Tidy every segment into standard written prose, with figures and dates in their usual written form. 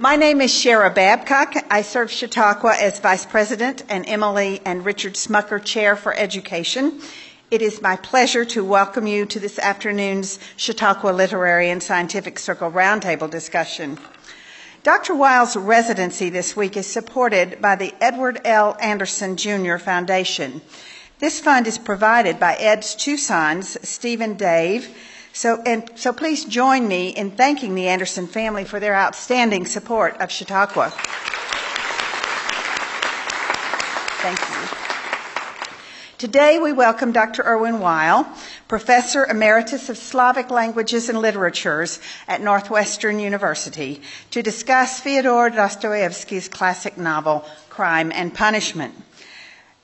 My name is Shara Babcock. I serve Chautauqua as Vice President and Emily and Richard Smucker Chair for Education. It is my pleasure to welcome you to this afternoon's Chautauqua Literary and Scientific Circle Roundtable discussion. Dr. Weil's residency this week is supported by the Edward L. Anderson Jr. Foundation. This fund is provided by Ed's two sons, Steve and Dave. So please join me in thanking the Anderson family for their outstanding support of Chautauqua. Thank you. Today we welcome Dr. Irwin Weil, Professor Emeritus of Slavic Languages and Literatures at Northwestern University, to discuss Fyodor Dostoevsky's classic novel, Crime and Punishment.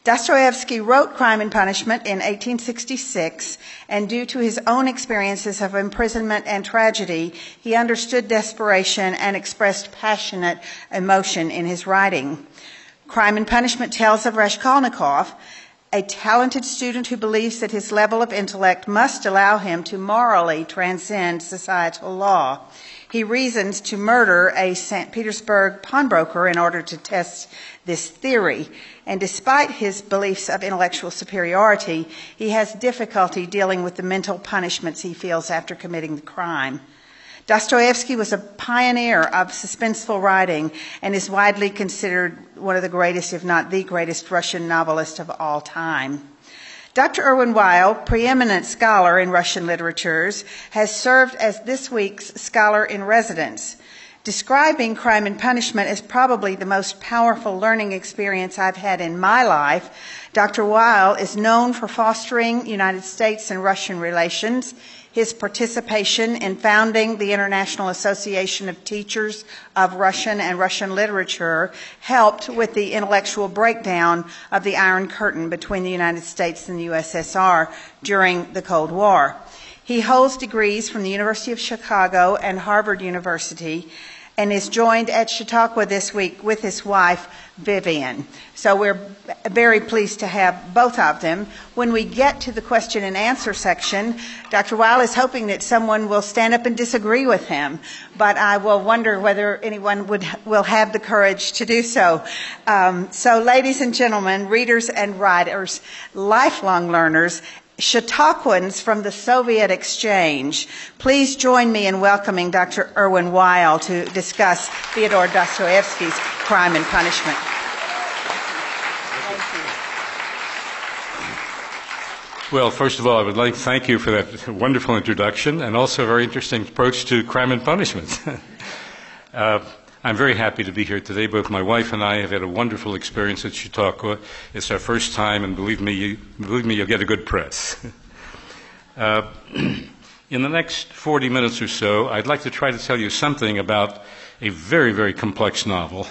Dostoevsky wrote Crime and Punishment in 1866, and due to his own experiences of imprisonment and tragedy, he understood desperation and expressed passionate emotion in his writing. Crime and Punishment tells of Raskolnikov, a talented student who believes that his level of intellect must allow him to morally transcend societal law. He reasons to murder a St. Petersburg pawnbroker in order to test this theory. And despite his beliefs of intellectual superiority, he has difficulty dealing with the mental punishments he feels after committing the crime. Dostoevsky was a pioneer of suspenseful writing and is widely considered one of the greatest, if not the greatest, Russian novelist of all time. Dr. Irwin Weil, preeminent scholar in Russian literatures, has served as this week's scholar in residence. Describing Crime and Punishment as probably the most powerful learning experience I've had in my life, Dr. Weil is known for fostering United States and Russian relations. His participation in founding the International Association of Teachers of Russian and Russian Literature helped with the intellectual breakdown of the Iron Curtain between the United States and the USSR during the Cold War. He holds degrees from the University of Chicago and Harvard University and is joined at Chautauqua this week with his wife, Vivian. So we're very pleased to have both of them. When we get to the question and answer section, Dr. Weil is hoping that someone will stand up and disagree with him, but I will wonder whether anyone will have the courage to do so. So ladies and gentlemen, readers and writers, lifelong learners, Chautauquans from the Soviet exchange, please join me in welcoming Dr. Irwin Weil to discuss Fyodor Dostoevsky's Crime and Punishment. Well, first of all, I would like to thank you for that wonderful introduction and also a very interesting approach to crime and punishment. I'm very happy to be here today. Both my wife and I have had a wonderful experience at Chautauqua. It's our first time, and believe me, you'll get a good press. In the next 40 minutes or so, I'd like to try to tell you something about a very, very complex novel.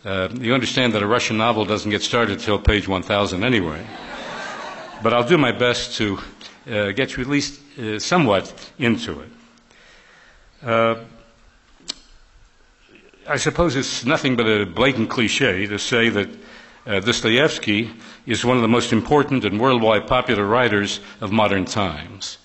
You understand that a Russian novel doesn't get started until page 1,000 anyway. But I'll do my best to get you at least somewhat into it. I suppose it's nothing but a blatant cliche to say that Dostoevsky is one of the most important and worldwide popular writers of modern times.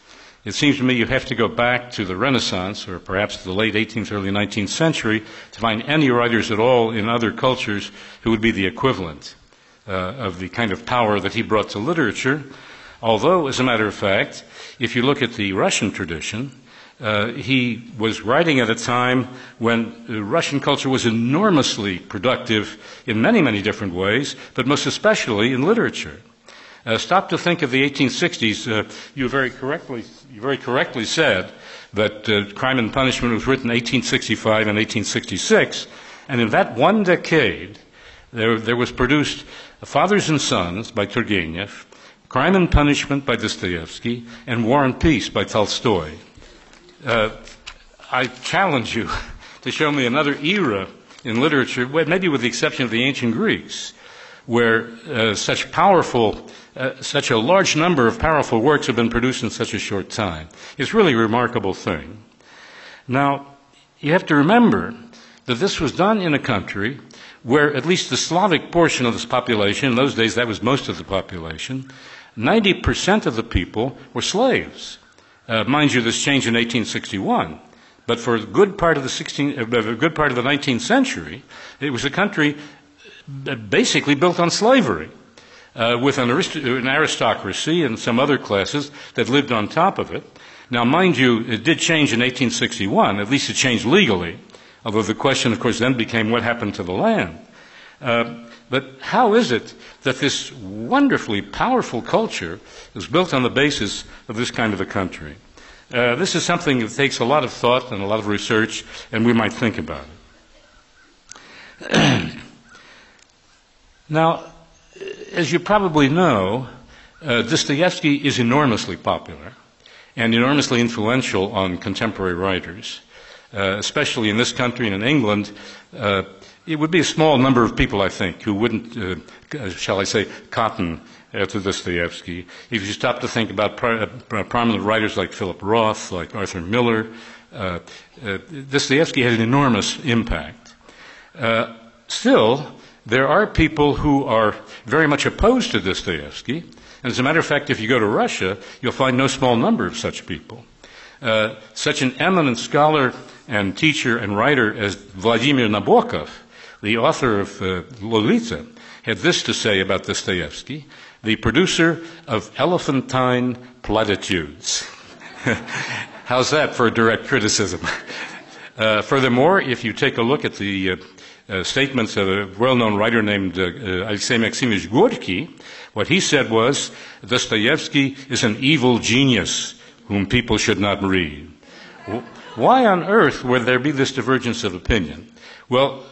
It seems to me you have to go back to the Renaissance, or perhaps the late 18th, early 19th century, to find any writers at all in other cultures who would be the equivalent of the kind of power that he brought to literature. Although, as a matter of fact, if you look at the Russian tradition, he was writing at a time when Russian culture was enormously productive in many, many different ways, but most especially in literature. Stop to think of the 1860s. You very correctly said that Crime and Punishment was written in 1865 and 1866, and in that one decade, there was produced Fathers and Sons by Turgenev, Crime and Punishment by Dostoevsky, and War and Peace by Tolstoy. I challenge you to show me another era in literature, maybe with the exception of the ancient Greeks, where such a large number of powerful works have been produced in such a short time. It's really a remarkable thing. Now, you have to remember that this was done in a country where at least the Slavic portion of this population, in those days that was most of the population, 90% of the people were slaves. Mind you, this changed in 1861. But for a good part of the 19th century, it was a country basically built on slavery, with an aristocracy and some other classes that lived on top of it. Now, mind you, it did change in 1861. At least it changed legally, although the question, of course, then became what happened to the land. But how is it that this wonderfully powerful culture is built on the basis of this kind of a country? This is something that takes a lot of thought and a lot of research, and we might think about it. Now, as you probably know, Dostoevsky is enormously popular and enormously influential on contemporary writers, especially in this country and in England. It would be a small number of people, I think, who wouldn't, shall I say, cotton to Dostoevsky. If you stop to think about prominent writers like Philip Roth, like Arthur Miller, Dostoevsky had an enormous impact. Still, there are people who are very much opposed to Dostoevsky. And as a matter of fact, if you go to Russia, you'll find no small number of such people. Such an eminent scholar and teacher and writer as Vladimir Nabokov, the author of Lolita, had this to say about Dostoevsky: the producer of elephantine platitudes. How's that for a direct criticism? Furthermore, if you take a look at the statements of a well-known writer named Alexei Maximovich Gorky, what he said was, Dostoevsky is an evil genius whom people should not read. Why on earth would there be this divergence of opinion? Well,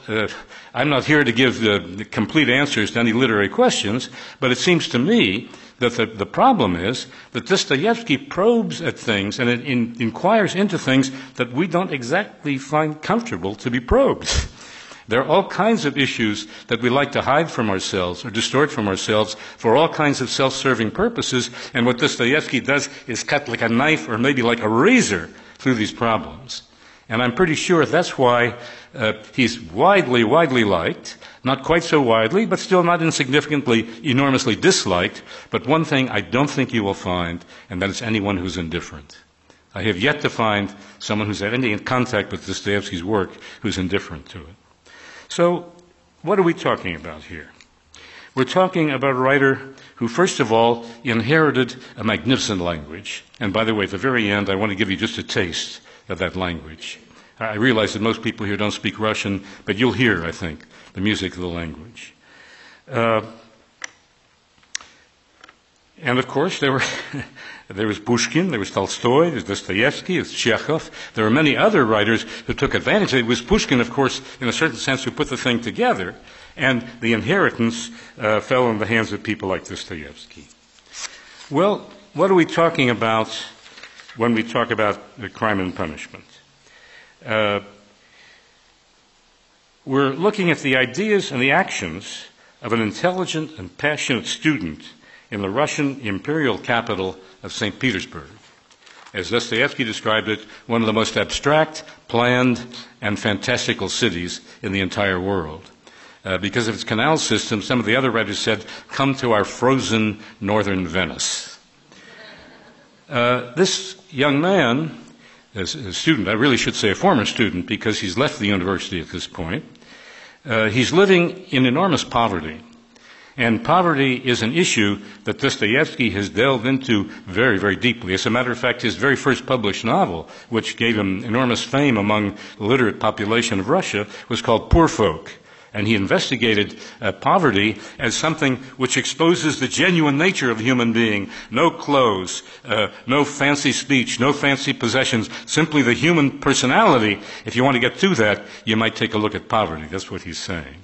I'm not here to give the complete answers to any literary questions, but it seems to me that the problem is that Dostoevsky probes at things and inquires into things that we don't exactly find comfortable to be probed. There are all kinds of issues that we like to hide from ourselves or distort from ourselves for all kinds of self-serving purposes, and what Dostoevsky does is cut like a knife or maybe like a razor through these problems. And I'm pretty sure that's why he's widely liked, not quite so widely, but still not insignificantly, enormously disliked. But one thing I don't think you will find, and that is anyone who's indifferent. I have yet to find someone who's had any contact with Dostoevsky's work who's indifferent to it. So, what are we talking about here? We're talking about a writer who, first of all, inherited a magnificent language. And by the way, at the very end, I want to give you just a taste of that language. I realize that most people here don't speak Russian, but you'll hear, I think, the music of the language. And of course, there was Pushkin, there was Tolstoy, there was Dostoevsky, there was Chekhov. There were many other writers who took advantage. It was Pushkin, of course, in a certain sense, who put the thing together, and the inheritance fell in the hands of people like Dostoevsky. Well, what are we talking about when we talk about crime and punishment? We're looking at the ideas and the actions of an intelligent and passionate student in the Russian imperial capital of St. Petersburg. As Dostoevsky described it, one of the most abstract, planned, and fantastical cities in the entire world. Because of its canal system, some of the other writers said, come to our frozen northern Venice. This young man, as a student, I really should say a former student because he's left the university at this point, he's living in enormous poverty. And poverty is an issue that Dostoevsky has delved into very, very deeply. As a matter of fact, his very first published novel, which gave him enormous fame among the literate population of Russia, was called Poor Folk. And he investigated poverty as something which exposes the genuine nature of the human being. No clothes, no fancy speech, no fancy possessions, simply the human personality. If you want to get to that, you might take a look at poverty. That's what he's saying.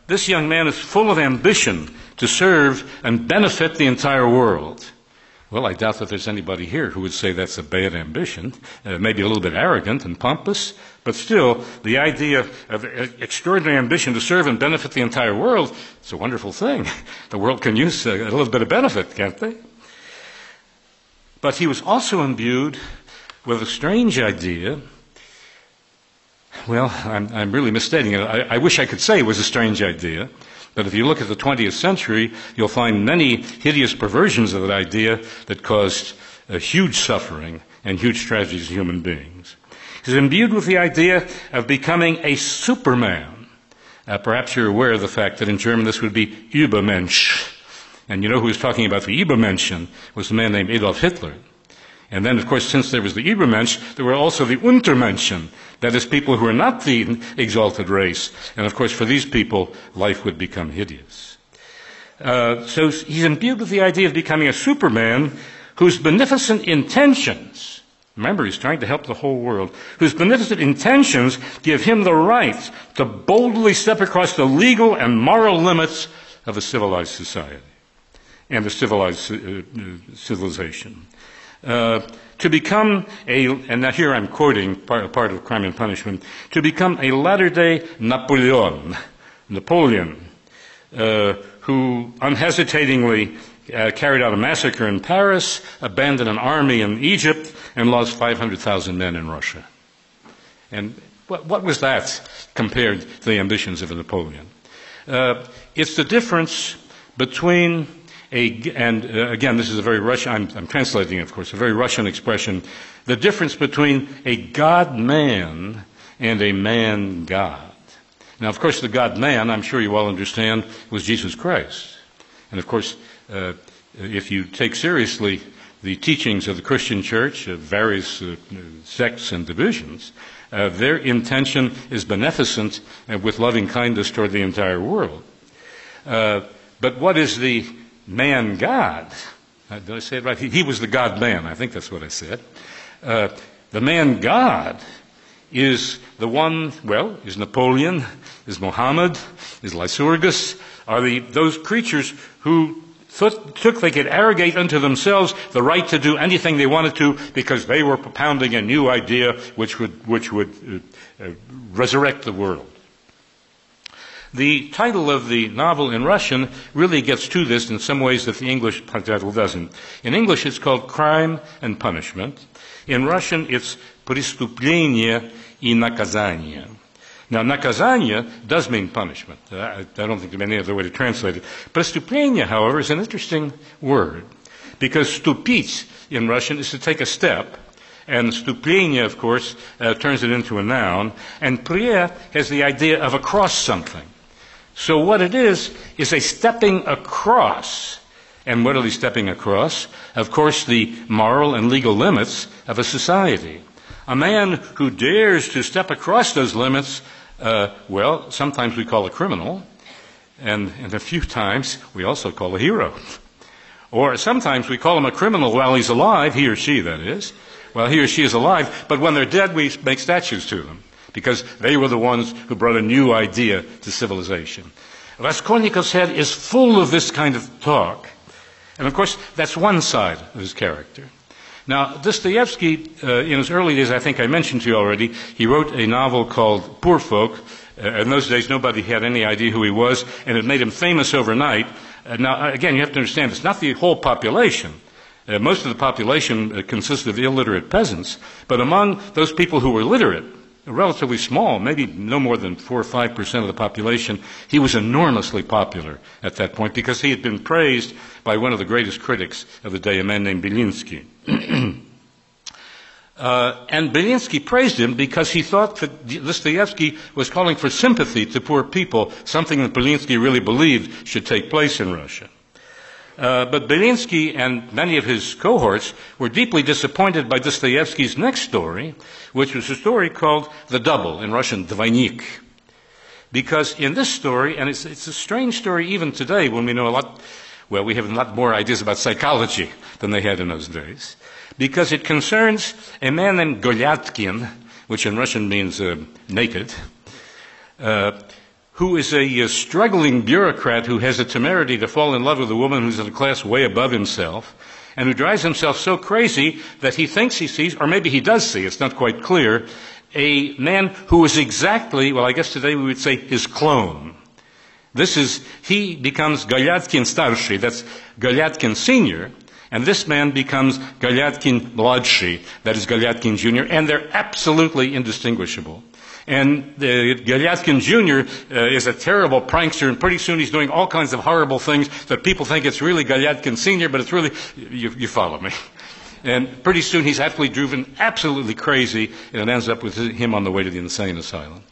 This young man is full of ambition to serve and benefit the entire world. Well, I doubt that there's anybody here who would say that's a bad ambition, maybe a little bit arrogant and pompous, but still, the idea of extraordinary ambition to serve and benefit the entire world, it's a wonderful thing. The world can use a little bit of benefit, can't they? But he was also imbued with a strange idea. Well, I'm really misstating it. I wish I could say it was a strange idea, but if you look at the 20th century, you'll find many hideous perversions of that idea that caused huge suffering and huge tragedies to human beings. He's imbued with the idea of becoming a superman. Perhaps you're aware of the fact that in German this would be Übermensch. And you know who was talking about the Übermenschen was a man named Adolf Hitler. And then, of course, since there was the Übermensch, there were also the Untermenschen. That is, people who are not the exalted race. And, of course, for these people, life would become hideous. So he's imbued with the idea of becoming a superman whose beneficent intentions, remember, he's trying to help the whole world, whose beneficent intentions give him the right to boldly step across the legal and moral limits of a civilized society and a civilized civilization. To become and now here I'm quoting part of Crime and Punishment, to become a latter-day Napoleon, who unhesitatingly carried out a massacre in Paris, abandoned an army in Egypt, and lost 500,000 men in Russia. And what was that compared to the ambitions of a Napoleon? It's the difference between again, this is a very Russian, I'm translating it, of course, a very Russian expression, the difference between a God-man and a man-God. Now, of course, the God-man, I'm sure you all understand, was Jesus Christ. And, of course, if you take seriously the teachings of the Christian church, of various sects and divisions, their intention is beneficent with loving kindness toward the entire world. But what is the man-God? Did I say it right? He was the God-man. I think that's what I said. The man-God is the one, well, is Napoleon, is Mohammed, is Lycurgus, are those creatures who took they could arrogate unto themselves the right to do anything they wanted to because they were propounding a new idea which would resurrect the world. The title of the novel in Russian really gets to this in some ways that the English title doesn't. In English, it's called Crime and Punishment. In Russian, it's Преступление и наказание. Now, naказание does mean punishment. I don't think there's any other way to translate it. Преступление, however, is an interesting word because stupить in Russian is to take a step, and stuplение, of course, turns it into a noun, and prie has the idea of across something. So what it is a stepping across. And what are they stepping across? Of course, the moral and legal limits of a society. A man who dares to step across those limits, well, sometimes we call a criminal, and a few times we also call a hero. Or sometimes we call him a criminal while he's alive, he or she, that is, while he or she is alive, but when they're dead, we make statues to them, because they were the ones who brought a new idea to civilization. Raskolnikov's head is full of this kind of talk. And of course, that's one side of his character. Now, Dostoevsky, in his early days, I think I mentioned to you already, he wrote a novel called Poor Folk. In those days, nobody had any idea who he was, and it made him famous overnight. Now, again, you have to understand, it's not the whole population. Most of the population consisted of illiterate peasants, but among those people who were literate, relatively small, maybe no more than 4 or 5% of the population, he was enormously popular at that point because he had been praised by one of the greatest critics of the day, a man named Belinsky. And Belinsky praised him because he thought that Dostoevsky was calling for sympathy to poor people, something that Belinsky really believed should take place in Russia. But Belinsky and many of his cohorts were deeply disappointed by Dostoevsky's next story, which was a story called The Double, in Russian, Двойник. Because in this story, and it's a strange story even today when we know we have a lot more ideas about psychology than they had in those days, because it concerns a man named Golyatkin, which in Russian means naked, who is a struggling bureaucrat who has the temerity to fall in love with a woman who's in a class way above himself, and who drives himself so crazy that he thinks he sees, or maybe he does see, it's not quite clear, a man who is exactly, well, I guess today we would say his clone. He becomes Golyatkin Starshий, that's Golyatkin Senior, and this man becomes Golyatkin Mladshий, that is Golyatkin Junior, and they're absolutely indistinguishable. And Golyatkin Jr. Is a terrible prankster, and pretty soon he's doing all kinds of horrible things that people think it's really Golyatkin Sr., but it's really, you follow me. And pretty soon he's driven absolutely crazy, and it ends up with him on the way to the insane asylum.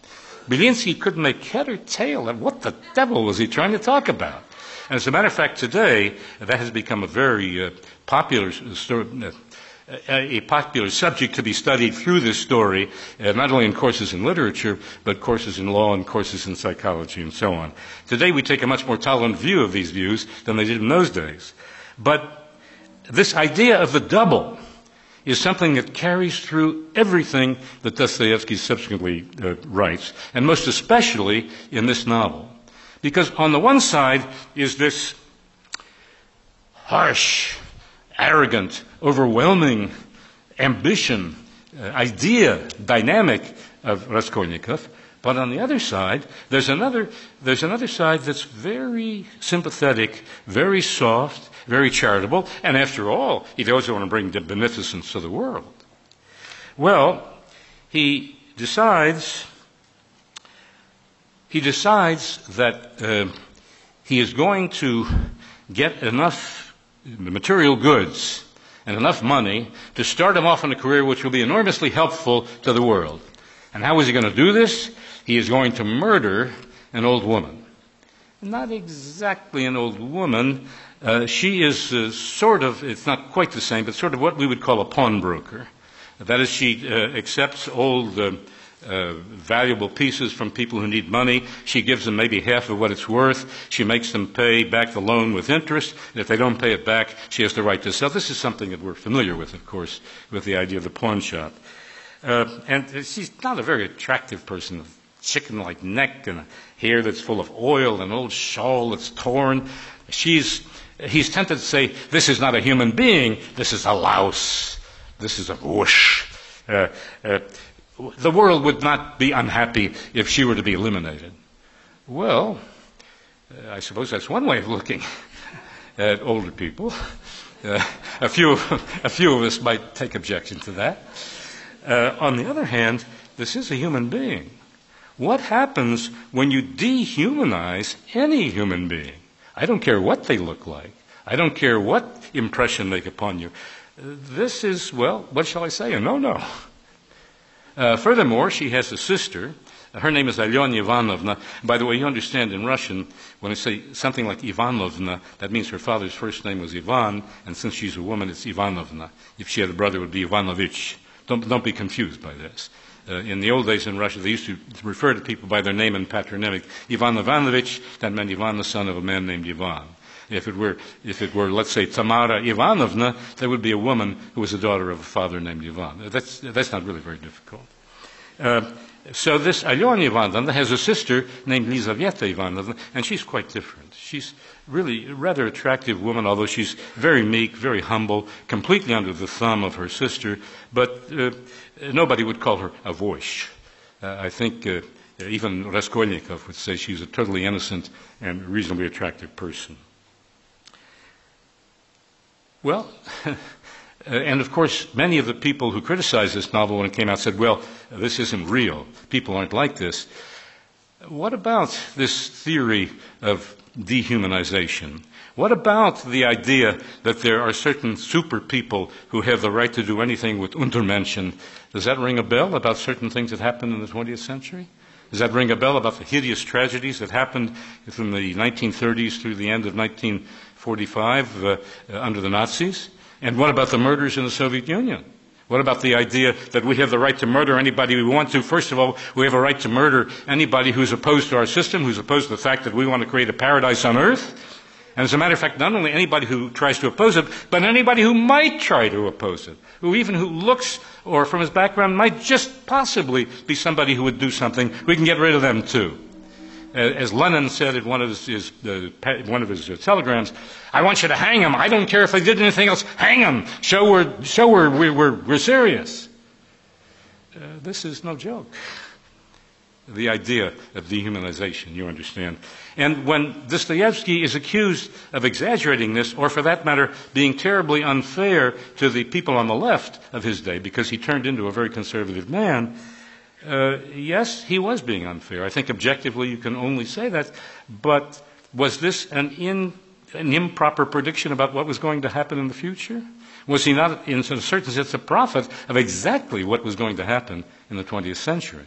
Belinsky couldn't make head or tail of what the devil was he trying to talk about. And as a matter of fact, today, that has become a very popular subject to be studied through this story, not only in courses in literature, but courses in law and courses in psychology and so on. Today we take a much more tolerant view of these views than they did in those days. But this idea of the double is something that carries through everything that Dostoevsky subsequently writes, and most especially in this novel. Because on the one side is this harsh, arrogant, overwhelming ambition, idea, dynamic of Raskolnikov, but on the other side, there's another side that's very sympathetic, very soft, very charitable, and after all, he doesn't want to bring beneficence to the world. Well, he decides that he is going to get enough material goods and enough money to start him off on a career which will be enormously helpful to the world. And how is he going to do this? He is going to murder an old woman. Not exactly an old woman. She is it's not quite the same, but sort of what we would call a pawnbroker. That is, she accepts old valuable pieces from people who need money. She gives them maybe half of what it's worth. She makes them pay back the loan with interest. And if they don't pay it back, she has the right to sell. This is something that we're familiar with, of course, with the idea of the pawn shop. And she's not a very attractive person. A chicken-like neck and a hair that's full of oil and an old shawl that's torn. He's tempted to say, this is not a human being. This is a louse. This is a whoosh. The world would not be unhappy if she were to be eliminated. Well, I suppose that's one way of looking at older people. A few of us might take objection to that. On the other hand, this is a human being. What happens when you dehumanize any human being? I don't care what they look like. I don't care what impression they make upon you. This is, well, what shall I say? A no-no. Furthermore, she has a sister. Her name is Alyona Ivanovna. By the way, you understand in Russian, when I say something like Ivanovna, that means her father's first name was Ivan, and since she's a woman, it's Ivanovna. If she had a brother, it would be Ivanovich. Don't be confused by this. In the old days in Russia, they used to refer to people by their name and patronymic. Ivan Ivanovich, that meant Ivan, the son of a man named Ivan. If it were, let's say, Tamara Ivanovna, that would be a woman who was the daughter of a father named Ivan. That's not really very difficult. So this Alyona Ivanovna has a sister named Lizaveta Ivanovna, and she's quite different. She's really a rather attractive woman, although she's very meek, very humble, completely under the thumb of her sister, but nobody would call her a voish. I think even Raskolnikov would say she's a totally innocent and reasonably attractive person. Well, and of course, many of the people who criticized this novel when it came out said, well, this isn't real. People aren't like this. What about this theory of dehumanization? What about the idea that there are certain super people who have the right to do anything with Untermenschen? Does that ring a bell about certain things that happened in the 20th century? Does that ring a bell about the hideous tragedies that happened from the 1930s through the end of 1945 under the Nazis? And what about the murders in the Soviet Union? What about the idea that we have the right to murder anybody we want to? First of all, we have a right to murder anybody who's opposed to our system, who's opposed to the fact that we want to create a paradise on earth. And as a matter of fact, not only anybody who tries to oppose it, but anybody who might try to oppose it, who looks, or from his background, might just possibly be somebody who would do something. We can get rid of them too. As Lenin said in one of his telegrams, I want you to hang them. I don't care if they did anything else. Hang them. Show we're serious. This is no joke. The idea of dehumanization, you understand. And when Dostoevsky is accused of exaggerating this, or for that matter, being terribly unfair to the people on the left of his day, because he turned into a very conservative man, yes, he was being unfair. I think objectively you can only say that. But was this an an improper prediction about what was going to happen in the future? Was he not, in a certain sense, a prophet of exactly what was going to happen in the 20th century?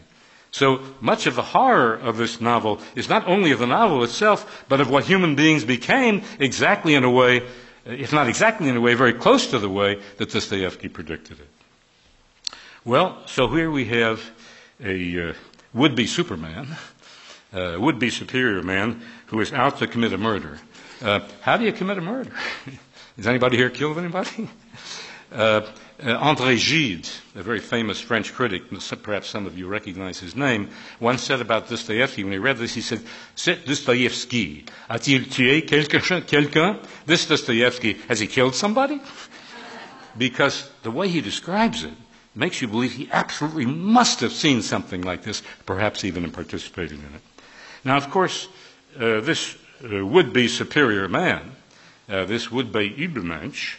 So much of the horror of this novel is not only of the novel itself, but of what human beings became exactly in a way, if not exactly in a way, very close to the way that Dostoevsky predicted it. Well, so here we have a would-be Superman, would-be superior man who is out to commit a murder. How do you commit a murder? Has anybody here killed anybody? André Gide, a very famous French critic, perhaps some of you recognize his name, once said about Dostoevsky, when he read this, he said, "C'est Dostoevsky. A-t-il tué quelqu'un? This Dostoevsky, has he killed somebody?" Because the way he describes it makes you believe he absolutely must have seen something like this, perhaps even participated in it. Now, of course, this would-be superior man, this would-be Übermensch,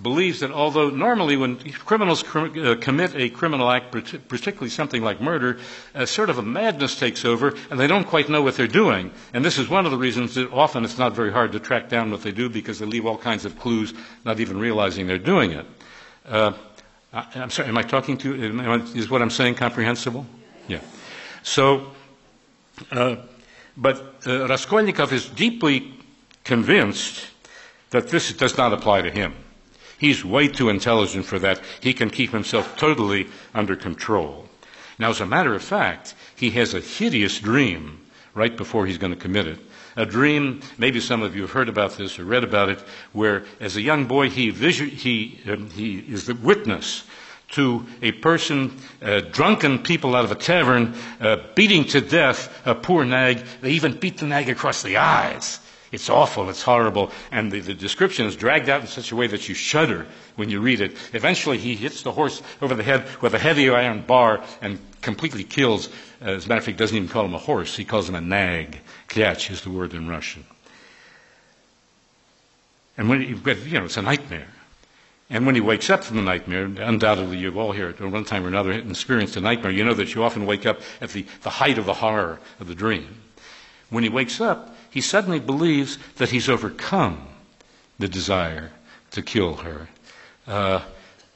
believes that although normally when criminals commit a criminal act, particularly something like murder, sort of a madness takes over and they don't quite know what they're doing. And this is one of the reasons that often it's not very hard to track down what they do, because they leave all kinds of clues, not even realizing they're doing it. I'm sorry, am I talking to you? Is what I'm saying comprehensible? Yeah. So, but Raskolnikov is deeply convinced that this does not apply to him. He's way too intelligent for that. He can keep himself totally under control. Now, as a matter of fact, he has a hideous dream right before he's going to commit it. A dream, maybe some of you have heard about this or read about it, where as a young boy he is the witness to a person, drunken people out of a tavern, beating to death a poor nag. They even beat the nag across the eyes. It's awful, it's horrible, and the description is dragged out in such a way that you shudder when you read it. Eventually he hits the horse over the head with a heavy iron bar and completely kills. As a matter of fact, he doesn't even call him a horse, he calls him a nag. Kryach is the word in Russian. And when it's a nightmare. And when he wakes up from the nightmare, undoubtedly you've all here at one time or another experienced a nightmare. You know that you often wake up at the height of the horror of the dream. When he wakes up, he suddenly believes that he's overcome the desire to kill her.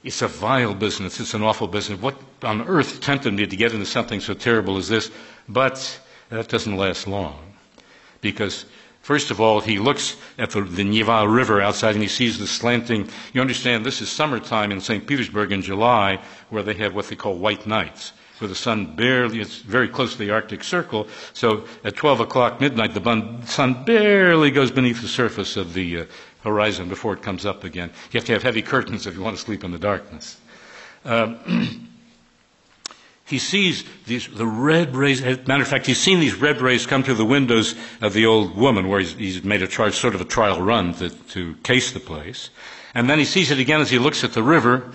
It's a vile business. It's an awful business. What on earth tempted me to get into something so terrible as this? But that doesn't last long. Because, first of all, he looks at the Neva River outside and he sees the slanting. You understand, this is summertime in St. Petersburg in July, where they have what they call white nights, where the sun barely, it's very close to the Arctic Circle, so at 12 o'clock midnight, the sun barely goes beneath the surface of the horizon before it comes up again. You have to have heavy curtains if you want to sleep in the darkness. He sees the red rays. As a matter of fact, he's seen these red rays come through the windows of the old woman, where he's made sort of a trial run to case the place. And then he sees it again as he looks at the river.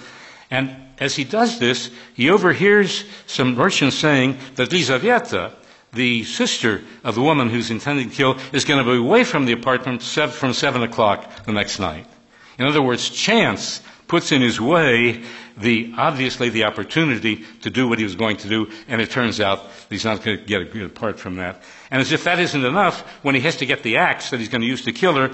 And as he does this, he overhears some merchants saying that Lizaveta, the sister of the woman who's intending to kill, is going to be away from the apartment from 7 o'clock the next night. In other words, chance puts in his way obviously the opportunity to do what he was going to do, and it turns out he's not going to get a good part from that. And as if that isn't enough, when he has to get the axe that he's going to use to kill her,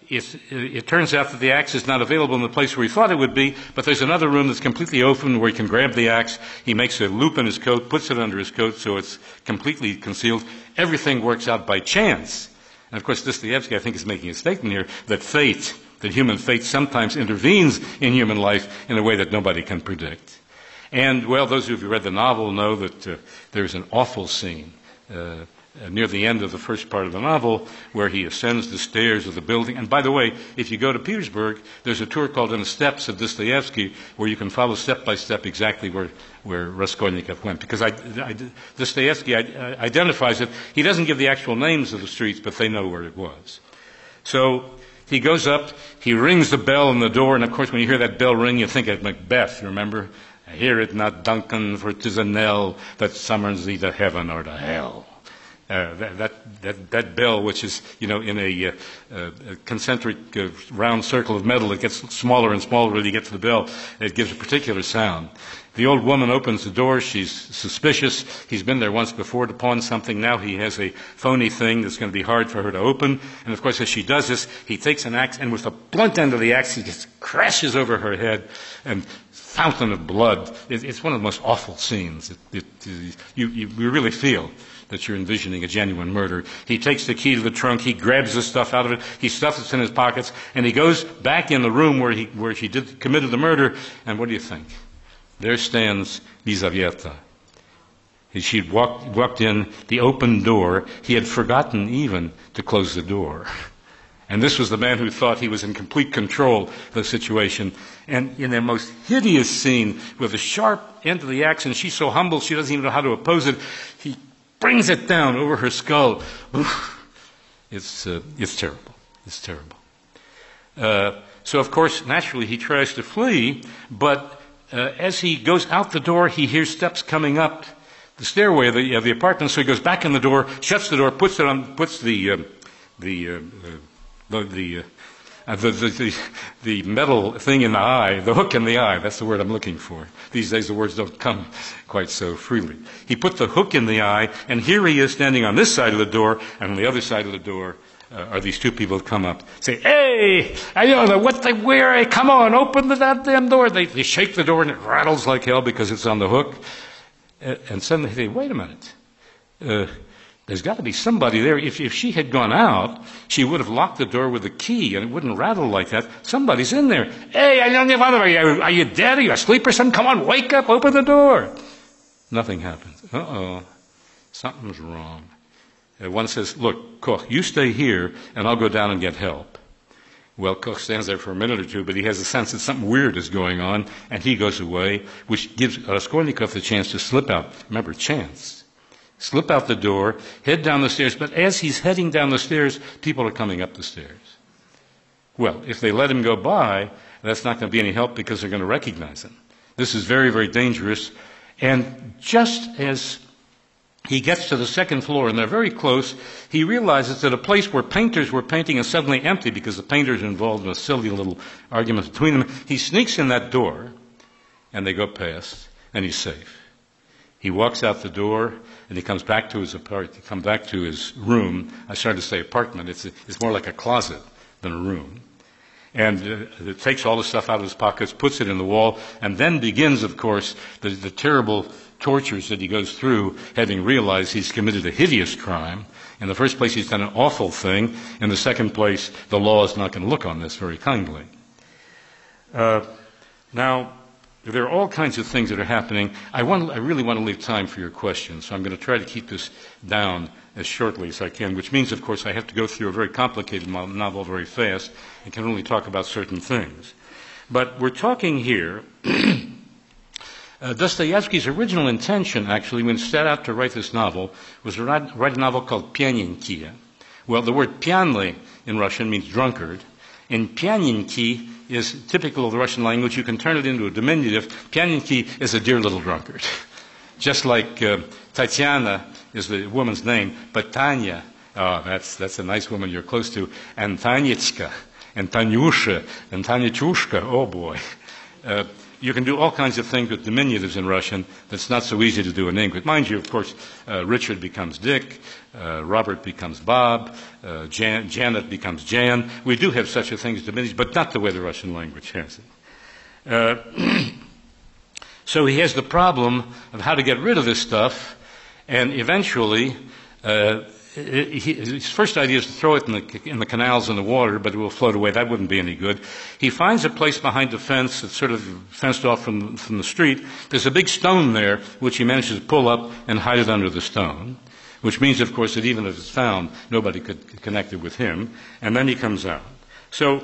it turns out that the axe is not available in the place where he thought it would be, but there's another room that's completely open where he can grab the axe. He makes a loop in his coat, puts it under his coat so it's completely concealed. Everything works out by chance. And of course, Dostoevsky, I think, is making a statement here that human fate sometimes intervenes in human life in a way that nobody can predict. And, well, those of you who read the novel know that there's an awful scene near the end of the first part of the novel where he ascends the stairs of the building. And by the way, if you go to Petersburg, there's a tour called In the Steps of Dostoevsky where you can follow step by step exactly where Raskolnikov went. Because Dostoevsky identifies it. He doesn't give the actual names of the streets, but they know where it was. So he goes up, he rings the bell on the door, and of course when you hear that bell ring, you think of Macbeth, remember? I hear it not, Duncan, for 'tis a knell that summons thee to heaven or to hell. That bell, which is, in a concentric round circle of metal, it gets smaller and smaller when you get to the bell. It gives a particular sound. The old woman opens the door. She's suspicious. He's been there once before to pawn something. Now he has a phony thing that's going to be hard for her to open. And, of course, as she does this, he takes an axe, and with the blunt end of the axe, he just crashes over her head, and fountain of blood. It's one of the most awful scenes. You really feel that you're envisioning a genuine murder. He takes the key to the trunk, he grabs the stuff out of it, he stuffs it in his pockets, and he goes back in the room where she committed the murder, and what do you think? There stands Lizaveta. She'd walked in the open door. He had forgotten even to close the door. And this was the man who thought he was in complete control of the situation. And in the most hideous scene, with the sharp end of the axe, and she's so humble she doesn't even know how to oppose it, he brings it down over her skull. It's terrible. It's terrible. So, of course, naturally he tries to flee, but as he goes out the door, he hears steps coming up the stairway of the apartment. So he goes back in the door, shuts the door, puts the metal thing in the eye, the hook in the eye. That's the word I'm looking for. These days the words don't come quite so freely. He put the hook in the eye, and here he is standing on this side of the door, and on the other side of the door are these two people who come up, say, "Hey, I don't know what they wear. Come on, open the goddamn door." They shake the door, and it rattles like hell because it's on the hook. And suddenly they say, "Wait a minute. There's got to be somebody there. If she had gone out, she would have locked the door with a key, and it wouldn't rattle like that. Somebody's in there. Hey, are you dead? Are you asleep or something? Come on, wake up, open the door." Nothing happens. Uh-oh, something's wrong. One says, "Look, Koch, you stay here, and I'll go down and get help." Well, Koch stands there for a minute or two, but he has a sense that something weird is going on, and he goes away, which gives Raskolnikov the chance to slip out. Remember, chance. Slip out the door, head down the stairs, but as he's heading down the stairs, people are coming up the stairs. Well, if they let him go by, that's not going to be any help because they're going to recognize him. This is very, very dangerous, and just as he gets to the second floor, and they're very close, he realizes that a place where painters were painting is suddenly empty because the painters are involved in a silly little argument between them. He sneaks in that door, and they go past, and he's safe. He walks out the door, and he comes back to his room. I started to say apartment. It's more like a closet than a room. And takes all the stuff out of his pockets, puts it in the wall, and then begins, of course, the terrible tortures that he goes through, having realized he's committed a hideous crime. In the first place, he's done an awful thing. In the second place, the law is not going to look on this very kindly. Now, there are all kinds of things that are happening. I really want to leave time for your questions, so I'm going to try to keep this down as shortly as I can, which means, of course, I have to go through a very complicated novel very fast and can only talk about certain things. But we're talking here Dostoevsky's original intention, actually, when he set out to write this novel, was to write a novel called Pyaninki. Well, the word pyanly in Russian means drunkard, and Pyaninki is typical of the Russian language. You can turn it into a diminutive. Pyaninki is a dear little drunkard. Just like Tatiana is the woman's name, but Tanya, that's a nice woman you're close to, and Tanyechka, and Tanyusha, and Tanyachushka, oh boy. You can do all kinds of things with diminutives in Russian that's not so easy to do in English. Mind you, of course, Richard becomes Dick, Robert becomes Bob, Janet becomes Jan. We do have such a thing as diminutives, but not the way the Russian language has it. So he has the problem of how to get rid of this stuff, and eventually his first idea is to throw it in the canals in the water, but it will float away. That wouldn't be any good. He finds a place behind the fence that's sort of fenced off from the street. There's a big stone there, which he manages to pull up and hide it under the stone, which means, of course, that even if it's found, nobody could connect it with him. And then he comes out. So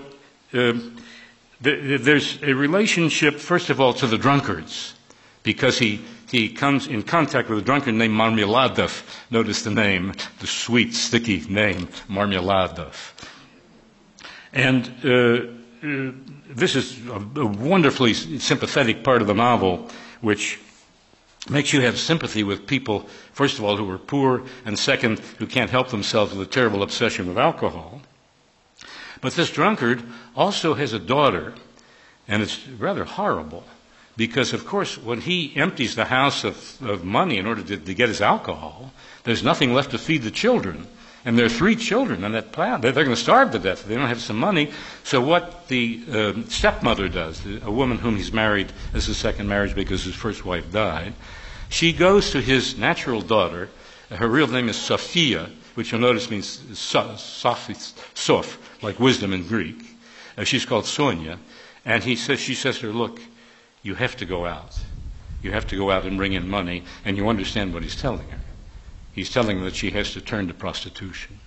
there's a relationship, first of all, to the drunkards, because he comes in contact with a drunkard named Marmeladov. Notice the name, the sweet, sticky name, Marmeladov. And this is a wonderfully sympathetic part of the novel, which makes you have sympathy with people, first of all, who are poor, and second, who can't help themselves with a terrible obsession with alcohol. But this drunkard also has a daughter, and it's rather horrible, because, of course, when he empties the house of money in order to get his alcohol, there's nothing left to feed the children. And there are 3 children on that plan. They're going to starve to death if they don't have some money. So what the stepmother does, a woman whom he's married as his second marriage because his first wife died, she goes to his natural daughter. Her real name is Sophia, which you'll notice means Soph, like wisdom in Greek. She's called Sonia. And she says to her, look, you have to go out. You have to go out and bring in money. And you understand what he's telling her. He's telling her that she has to turn to prostitution.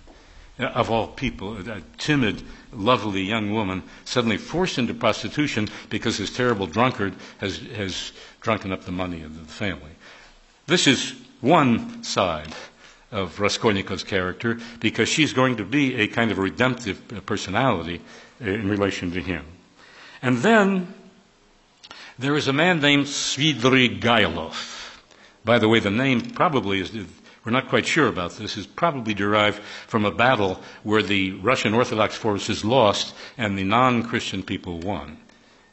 Of all people, a timid, lovely young woman suddenly forced into prostitution because this terrible drunkard has drunken up the money of the family. This is one side of Raskolnikov's character, because she's going to be a kind of redemptive personality in relation to him. And then there is a man named Svidrigailov. By the way, the name probably is... We're not quite sure about this. It's probably derived from a battle where the Russian Orthodox forces lost and the non-Christian people won.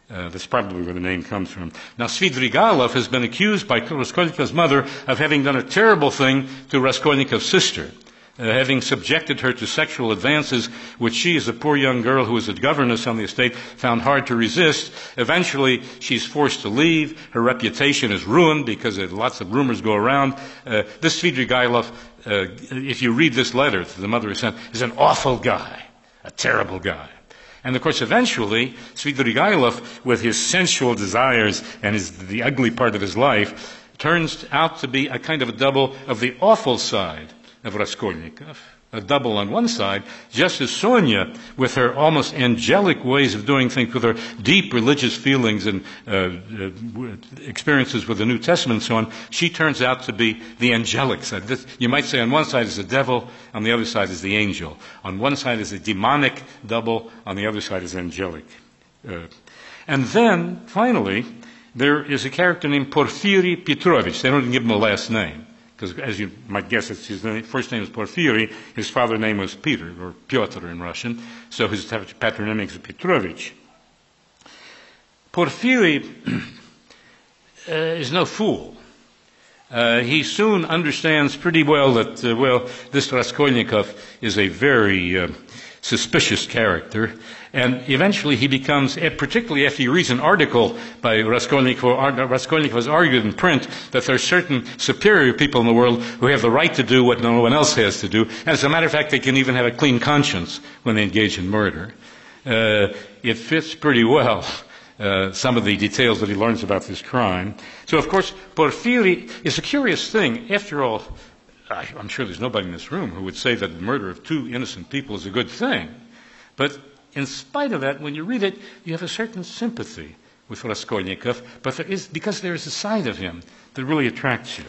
That's probably where the name comes from. Now, Svidrigailov has been accused by Raskolnikov's mother of having done a terrible thing to Raskolnikov's sister, having subjected her to sexual advances, which she, as a poor young girl who was a governess on the estate, found hard to resist. Eventually, she's forced to leave. Her reputation is ruined because lots of rumors go around. This Svidrigailov, if you read this letter that the mother has sent, is an awful guy, a terrible guy. And of course, eventually, Svidrigailov, with his sensual desires and the ugly part of his life, turns out to be a kind of a double of the awful side of Raskolnikov, a double on one side, just as Sonia, with her almost angelic ways of doing things, with her deep religious feelings and experiences with the New Testament and so on, she turns out to be the angelic side. You might say on one side is the devil, on the other side is the angel. On one side is a demonic double, on the other side is angelic. And then, finally, there is a character named Porfiry Petrovich. They don't even give him a last name, because as you might guess, his first name is Porfiry. His father's name was Peter, or Pyotr in Russian, so his patronymic is Petrovich. Porfiry is no fool. He soon understands pretty well that, this Raskolnikov is a very suspicious character. And eventually he becomes, particularly after he reads an article by Raskolnikov has argued in print that there are certain superior people in the world who have the right to do what no one else has to do. And as a matter of fact, they can even have a clean conscience when they engage in murder. It fits pretty well, some of the details that he learns about this crime. So, of course, Porfiry is a curious thing. After all, I'm sure there's nobody in this room who would say that the murder of 2 innocent people is a good thing. But in spite of that, when you read it, you have a certain sympathy with Raskolnikov, but because there is a side of him that really attracts you.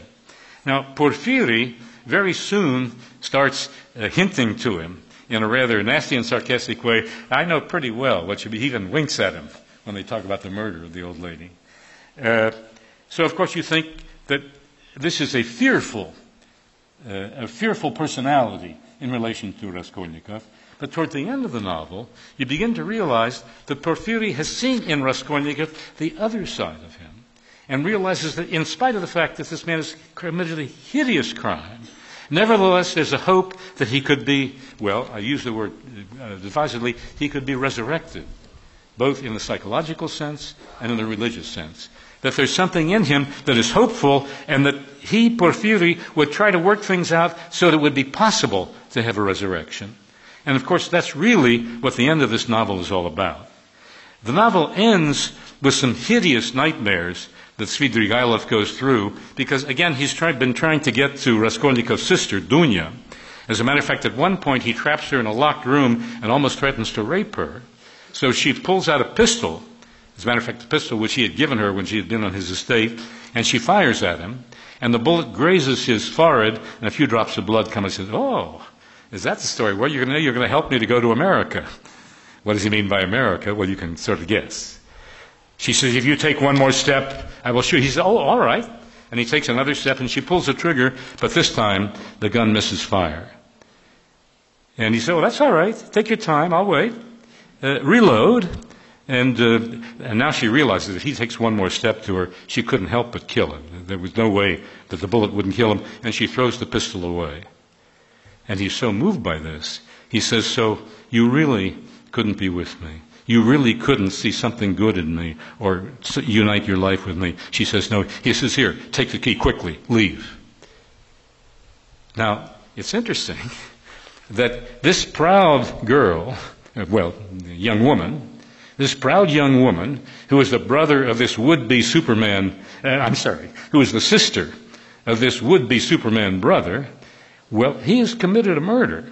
Now, Porfiry very soon starts hinting to him in a rather nasty and sarcastic way, I know pretty well what you be. He even winks at him when they talk about the murder of the old lady. So, of course, you think that this is a fearful personality in relation to Raskolnikov. But toward the end of the novel, you begin to realize that Porfiry has seen in Raskolnikov the other side of him, and realizes that in spite of the fact that this man has committed a hideous crime, nevertheless there's a hope that he could be, I use the word advisedly, he could be resurrected, both in the psychological sense and in the religious sense. That there's something in him that is hopeful, and that he, Porfiry, would try to work things out so that it would be possible to have a resurrection. And of course, that's really what the end of this novel is all about. The novel ends with some hideous nightmares that Svidrigailov goes through, because again, he's been trying to get to Raskolnikov's sister, Dunya. As a matter of fact, at one point, he traps her in a locked room and almost threatens to rape her. So she pulls out a pistol, as a matter of fact, the pistol which he had given her when she had been on his estate, and she fires at him, and the bullet grazes his forehead, and a few drops of blood come and says, "Oh, is that the story? Well, you're going to help me to go to America." What does he mean by America? Well, you can sort of guess. She says, "If you take one more step, I will shoot." He says, "Oh, all right. And he takes another step, and she pulls the trigger, but this time the gun misses fire. And he said, well, that's all right. Take your time. I'll wait. Reload. And now she realizes that if he takes one more step to her, she couldn't help but kill him. There was no way that the bullet wouldn't kill him, and she throws the pistol away. And he's so moved by this. He says, so you really couldn't be with me. You really couldn't see something good in me or unite your life with me. She says, no. He says, here, take the key quickly, leave. Now, it's interesting that this proud girl, young woman, this proud young woman who is the brother of this would-be Superman, who is the sister of this would-be Superman brother, well, he has committed a murder,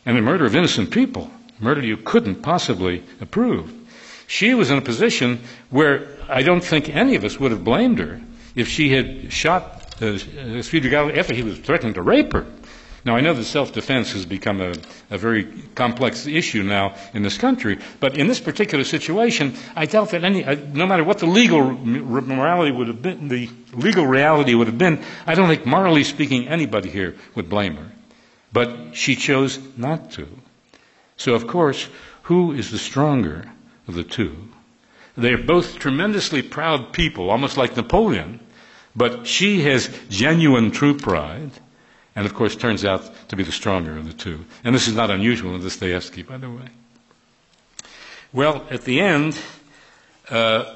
and a murder of innocent people. Murder you couldn't possibly approve. She was in a position where I don't think any of us would have blamed her if she had shot Svidrigailov after he was threatening to rape her. Now, I know that self-defense has become a very complex issue now in this country, but in this particular situation, I doubt that no matter what the legal morality would have been, the legal reality would have been, I don't think, morally speaking, anybody here would blame her. But she chose not to. So, of course, who is the stronger of the two? They're both tremendously proud people, almost like Napoleon, but she has genuine true pride, and of course turns out to be the stronger of the two. And this is not unusual in Dostoevsky, by the way. Well, at the end,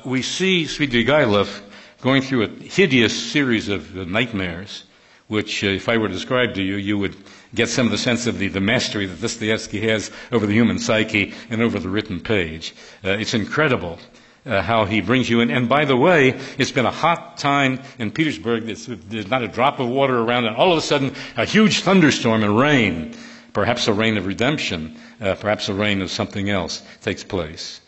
we see Svidrigailov going through a hideous series of nightmares, which, if I were to describe to you, you would get some of the sense of the mastery that Dostoevsky has over the human psyche and over the written page. It's incredible how he brings you in. And by the way, it's been a hot time in Petersburg. There's not a drop of water around, and all of a sudden, a huge thunderstorm and rain, perhaps a rain of redemption, perhaps a rain of something else, takes place.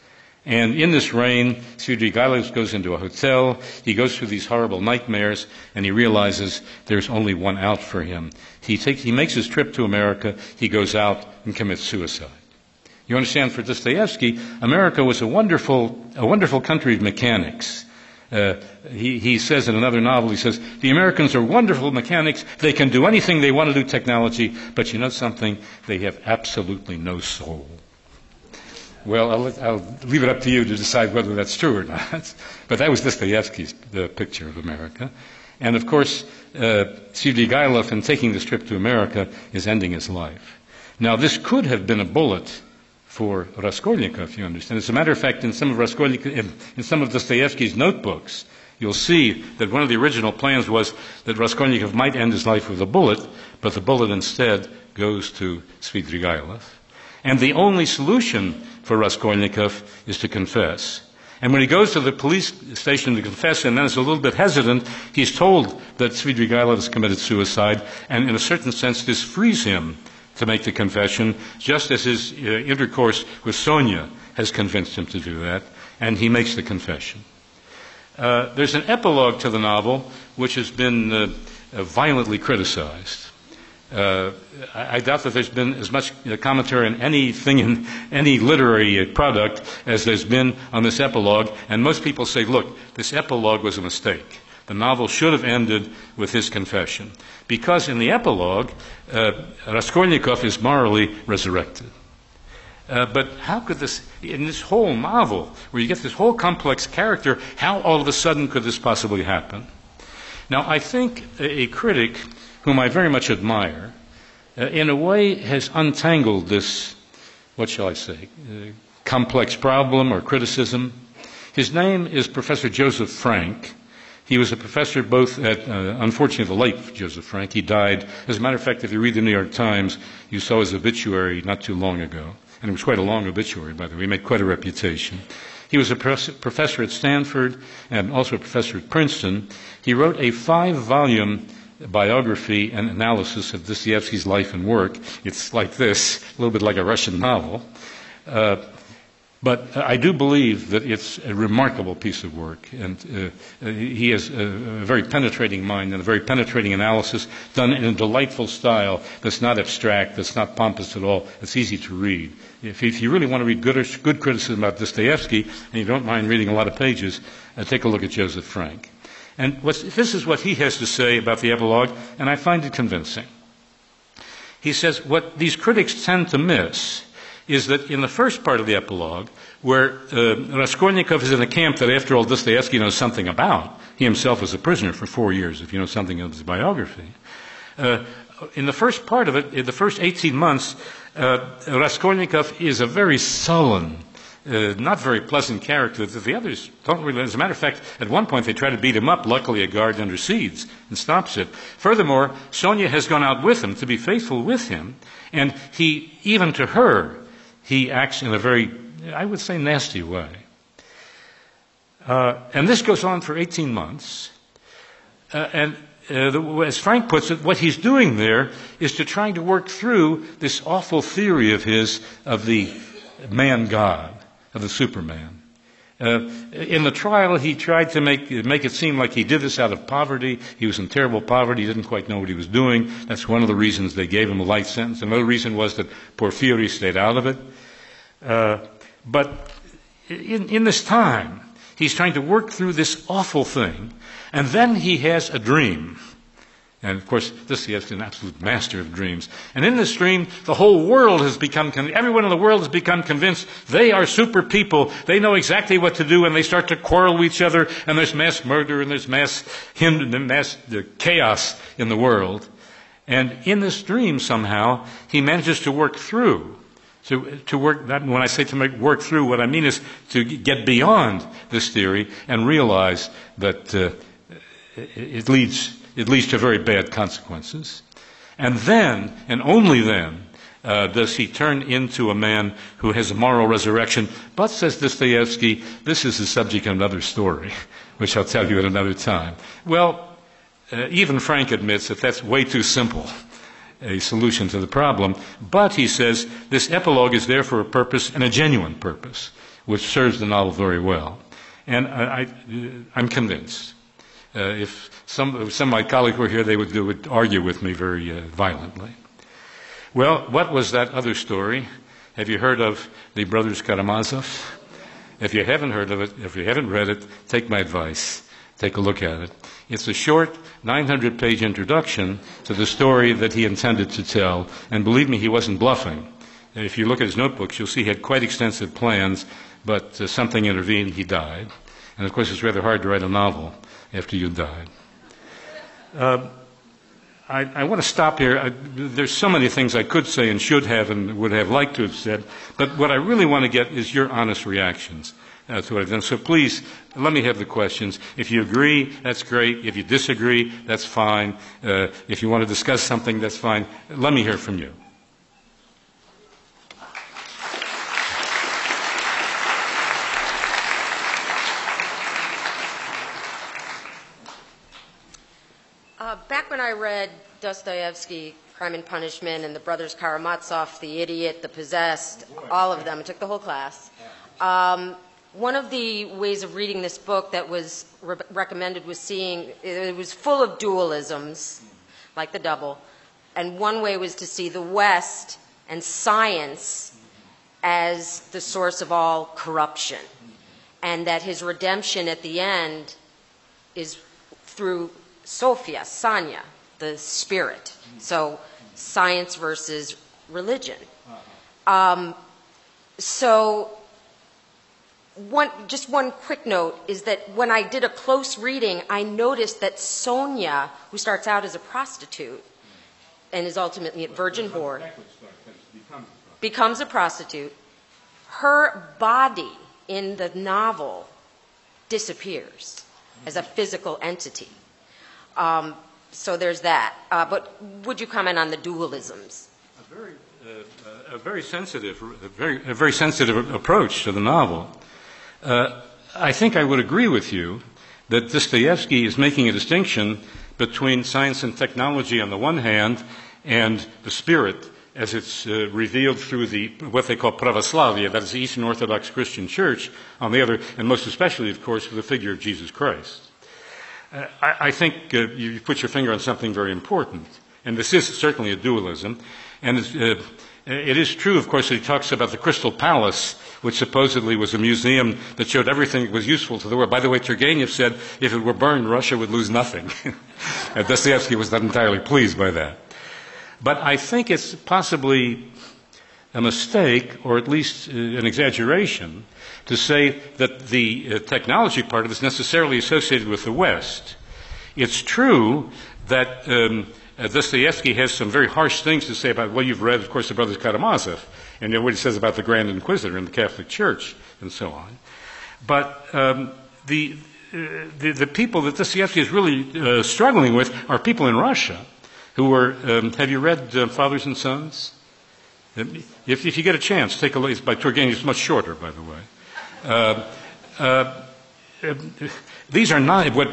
And in this rain, Svidrigailov goes into a hotel. He goes through these horrible nightmares, and he realizes there's only one out for him. He makes his trip to America. He goes out and commits suicide. You understand, for Dostoevsky, America was a wonderful country of mechanics. He says in another novel, he says, the Americans are wonderful mechanics. They can do anything they want to do technology, but you know something? They have absolutely no soul. Well, I'll leave it up to you to decide whether that's true or not. But that was Dostoevsky's picture of America. And of course, Svidrigailov, in taking this trip to America, is ending his life. Now, this could have been a bullet for Raskolnikov, you understand. As a matter of fact, in some of Dostoevsky's notebooks, you'll see that one of the original plans was that Raskolnikov might end his life with a bullet, but the bullet instead goes to Svidrigailov. And the only solution for Raskolnikov is to confess. And when he goes to the police station to confess and then is a little bit hesitant, he's told that Svidrigailov has committed suicide, and in a certain sense this frees him to make the confession, just as his intercourse with Sonia has convinced him to do that, and he makes the confession. There's an epilogue to the novel which has been violently criticized. I doubt that there's been as much commentary on anything in any literary product as there's been on this epilogue, and most people say, look, this epilogue was a mistake. The novel should have ended with his confession, because in the epilogue, Raskolnikov is morally resurrected. But how could this, in this whole novel, where you get this whole complex character, how all of a sudden could this possibly happen? Now, I think a critic whom I very much admire, in a way has untangled this, what shall I say, complex problem or criticism. His name is Professor Joseph Frank. He was a professor both at, unfortunately, the late Joseph Frank. He died. As a matter of fact, if you read the New York Times, you saw his obituary not too long ago. And it was quite a long obituary, by the way. He made quite a reputation. He was a professor at Stanford and also a professor at Princeton. He wrote a 5-volume biography and analysis of Dostoevsky's life and work. It's like this, a little bit like a Russian novel. But I do believe that it's a remarkable piece of work, and he has a very penetrating mind and a very penetrating analysis done in a delightful style that's not abstract, that's not pompous at all, it's easy to read. If you really want to read good criticism about Dostoevsky, and you don't mind reading a lot of pages, take a look at Joseph Frank. And this is what he has to say about the epilogue, and I find it convincing. He says what these critics tend to miss is that in the first part of the epilogue, where Raskolnikov is in a camp that, after all, Dostoevsky knows something about. He himself was a prisoner for 4 years, if you know something of his biography. In the first part of it, in the first 18 months, Raskolnikov is a very sullen, not very pleasant character that the others don't really. As a matter of fact, at one point they try to beat him up. Luckily, a guard intercedes and stops it. Furthermore, Sonia has gone out with him to be faithful with him, and he, even to her, he acts in a very, I would say, nasty way. And this goes on for 18 months. As Frank puts it, what he's doing there is to trying to work through this awful theory of his, of the man-God, of the Superman. In the trial, he tried to make it seem like he did this out of poverty. He was in terrible poverty. He didn't quite know what he was doing. That's one of the reasons they gave him a light sentence. Another reason was that Porfiry stayed out of it. But in this time, he's trying to work through this awful thing, and then he has a dream. And of course, Dostoevsky is an absolute master of dreams. And in this dream, the whole world has become, everyone in the world has become convinced they are super people. They know exactly what to do, and they start to quarrel with each other, and there's mass murder, and there's mass chaos in the world. And in this dream, somehow, he manages to work through. To work, that, when I say to work through, what I mean is to get beyond this theory and realize that it leads to very bad consequences. And then, and only then, does he turn into a man who has a moral resurrection. But, says Dostoevsky, this is the subject of another story, which I'll tell you at another time. Well, even Frank admits that that's way too simple a solution to the problem. But, he says, this epilogue is there for a purpose, and a genuine purpose, which serves the novel very well. And I'm convinced. If some of my colleagues were here, they would argue with me very violently. Well, what was that other story? Have you heard of the Brothers Karamazov? If you haven't heard of it, if you haven't read it, take my advice. Take a look at it. It's a short 900-page introduction to the story that he intended to tell. And believe me, he wasn't bluffing. If you look at his notebooks, you'll see he had quite extensive plans, but something intervened, he died. And of course, it's rather hard to write a novel after you died. I want to stop here. There's so many things I could say and should have and would have liked to have said, but what I really want to get is your honest reactions to what I've done. So please, let me have the questions. If you agree, that's great. If you disagree, that's fine. If you want to discuss something, that's fine. Let me hear from you. Back when I read Dostoevsky, Crime and Punishment, and the Brothers Karamazov, The Idiot, The Possessed, all of them, I took the whole class. One of the ways of reading this book that was recommended was seeing, it was full of dualisms, like the double, and one way was to see the West and science as the source of all corruption, and that his redemption at the end is through Sophia, Sanya, the spirit. So science versus religion. Just one quick note is that when I did a close reading, I noticed that Sonia, who starts out as a prostitute and is ultimately a virgin whore, becomes a prostitute. Her body in the novel disappears as a physical entity. So there's that. But would you comment on the dualisms? A very sensitive approach to the novel. I think I would agree with you that Dostoevsky is making a distinction between science and technology on the one hand and the spirit as it's revealed through what they call pravoslavia, that is the Eastern Orthodox Christian Church, on the other, and most especially, of course, with the figure of Jesus Christ. I think you put your finger on something very important, and this is certainly a dualism, and It is true, of course, that he talks about the Crystal Palace, which supposedly was a museum that showed everything that was useful to the world. By the way, Turgenev said if it were burned, Russia would lose nothing. And Dostoevsky was not entirely pleased by that. But I think it's possibly a mistake, or at least an exaggeration, to say that the technology part of it is necessarily associated with the West. It's true that Dostoevsky has some very harsh things to say about, well, you've read, of course, the Brothers Karamazov, and you know what he says about the Grand Inquisitor in the Catholic Church, and so on. But the people that Dostoevsky is really struggling with are people in Russia who were, have you read Fathers and Sons? If you get a chance, take a look. It's by Turgenev. It's much shorter, by the way. These are not what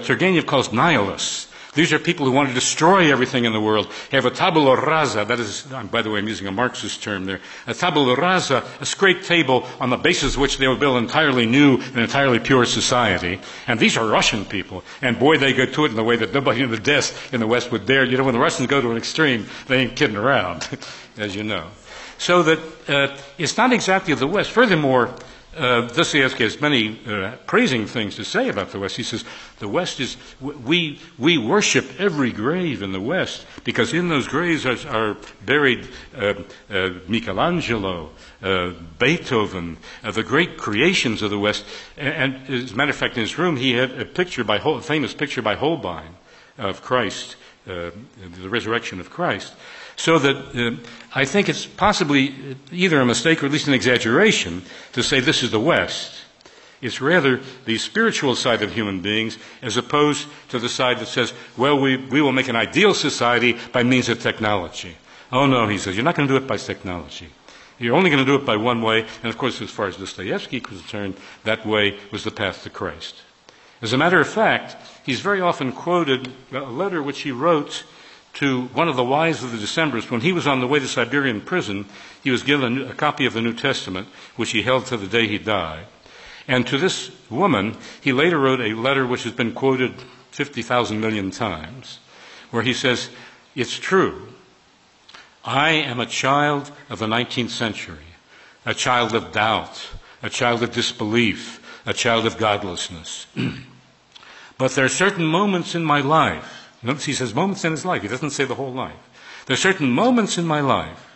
Turgenev calls nihilists. These are people who want to destroy everything in the world, have a tabula rasa, that is, by the way, I'm using a Marxist term there, a tabula rasa, a straight table on the basis of which they will build an entirely new and entirely pure society. And these are Russian people. And boy, they go to it in the way that nobody in the West would dare. You know, when the Russians go to an extreme, they ain't kidding around, as you know. So that it's not exactly the West. Furthermore, Dostoevsky has many praising things to say about the West. He says, the West is, we worship every grave in the West because in those graves are buried Michelangelo, Beethoven, the great creations of the West. And as a matter of fact, in his room, he had a famous picture by Holbein of Christ, the resurrection of Christ. So that I think it's possibly either a mistake or at least an exaggeration to say this is the West. It's rather the spiritual side of human beings as opposed to the side that says, well, we will make an ideal society by means of technology. Oh no, he says, you're not going to do it by technology. You're only going to do it by one way, and of course, as far as Dostoevsky is concerned, that way was the path to Christ. As a matter of fact, he's very often quoted a letter which he wrote to one of the wives of the Decembrists. When he was on the way to Siberian prison, he was given a copy of the New Testament, which he held to the day he died. And to this woman, he later wrote a letter which has been quoted 50,000 million times, where he says, it's true, I am a child of the 19th century, a child of doubt, a child of disbelief, a child of godlessness. But there are certain moments in my life. Notice he says moments in his life. He doesn't say the whole life. There are certain moments in my life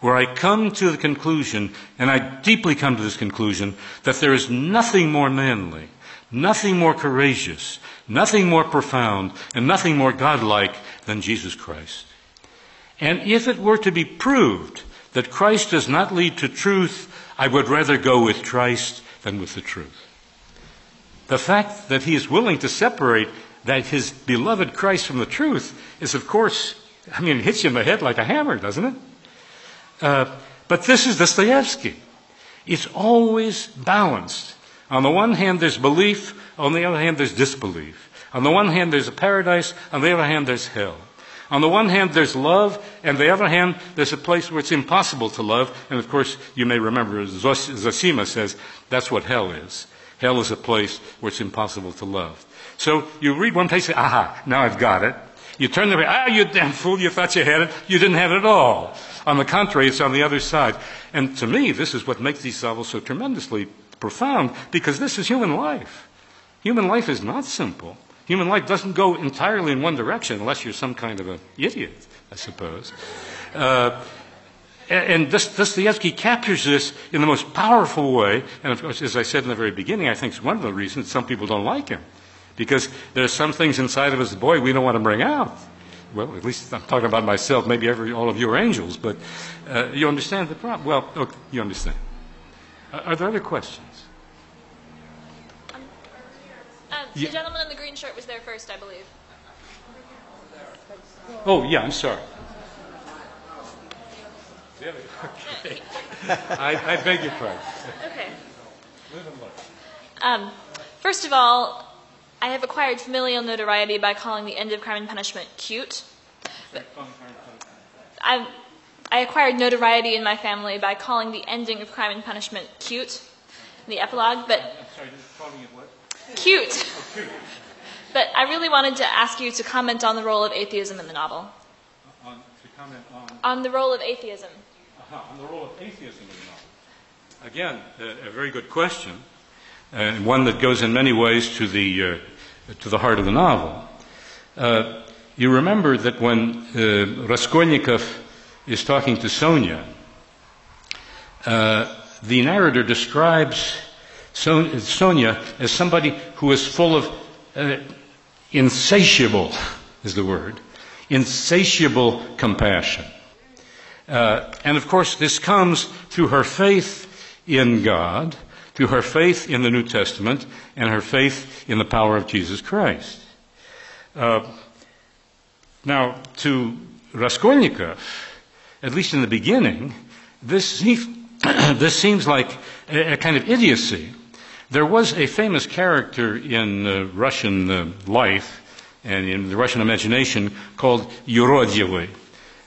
where I come to the conclusion, and I deeply come to this conclusion, that there is nothing more manly, nothing more courageous, nothing more profound, and nothing more godlike than Jesus Christ. And if it were to be proved that Christ does not lead to truth, I would rather go with Christ than with the truth. The fact that he is willing to separate that his beloved Christ from the truth is, of course, it hits you in the head like a hammer, doesn't it? But this is Dostoevsky. It's always balanced. On the one hand, there's belief. On the other hand, there's disbelief. On the one hand, there's a paradise. On the other hand, there's hell. On the one hand, there's love. And on the other hand, there's a place where it's impossible to love. And, of course, you may remember, as Zosima says, that's what hell is. Hell is a place where it's impossible to love. So you read one place, aha, now I've got it. You turn the way, you damn fool, you thought you had it. You didn't have it at all. On the contrary, it's on the other side. And to me, this is what makes these novels so tremendously profound, because this is human life. Human life is not simple. Human life doesn't go entirely in one direction, unless you're some kind of an idiot, I suppose. And Dostoevsky captures this in the most powerful way. And of course, as I said in the very beginning, I think it's one of the reasons some people don't like him. Because there are some things inside of us, boy, we don't want to bring out. Well, at least I'm talking about myself. Maybe all of you are angels, but you understand the problem. Well, okay, you understand. Are there other questions? The gentleman in the green shirt was there first, I believe. Oh, yeah, I'm sorry. Okay. I beg your pardon. Okay. First of all, I have acquired familial notoriety by calling the end of Crime and Punishment cute. I acquired notoriety in my family by calling the ending of Crime and Punishment cute, the epilogue, but... I'm sorry, just calling it what? Cute. Oh, cute. But I really wanted to ask you to comment on the role of atheism in the novel. To comment on? On the role of atheism. On the role of atheism in the novel. Again, a very good question, and one that goes in many ways to the heart of the novel. You remember that when Raskolnikov is talking to Sonia, the narrator describes Sonia as somebody who is full of insatiable, is the word, insatiable compassion. And of course, this comes through her faith in God, through her faith in the New Testament, and her faith in the power of Jesus Christ. Now, to Raskolnikov, at least in the beginning, this seems like a kind of idiocy. There was a famous character in Russian life and in the Russian imagination called Yurodivy.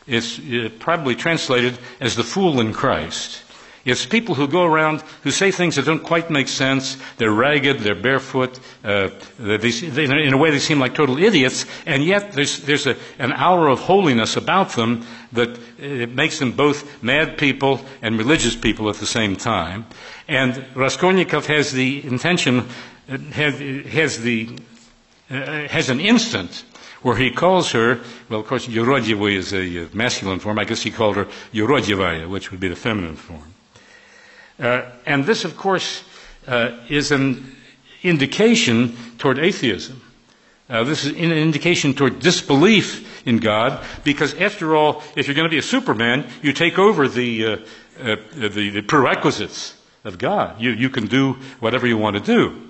It's probably translated as the fool in Christ. It's people who go around who say things that don't quite make sense. They're ragged, they're barefoot. In a way, they seem like total idiots, and yet there's an aura of holiness about them that it makes them both mad people and religious people at the same time. And Raskolnikov has the intention, has an instant where he calls her, well, of course, Yurodivy is a masculine form. I guess he called her Yurodivaya, which would be the feminine form. And this, of course, is an indication toward atheism. This is an indication toward disbelief in God, because after all, if you're going to be a Superman, you take over the prerequisites of God. You can do whatever you want to do.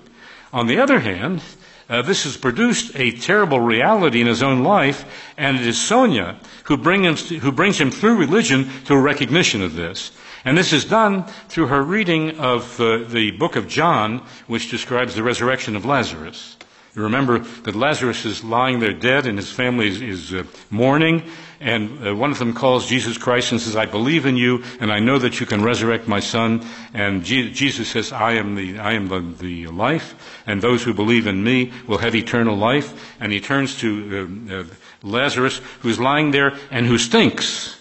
On the other hand, this has produced a terrible reality in his own life, and it is Sonia who brings him through religion to a recognition of this. And this is done through her reading of the book of John, which describes the resurrection of Lazarus. You remember that Lazarus is lying there dead, and his family is mourning, and one of them calls Jesus Christ and says, "I believe in you, and I know that you can resurrect my son." And Jesus says, I am the life, and those who believe in me will have eternal life. And he turns to Lazarus, who's lying there and who stinks.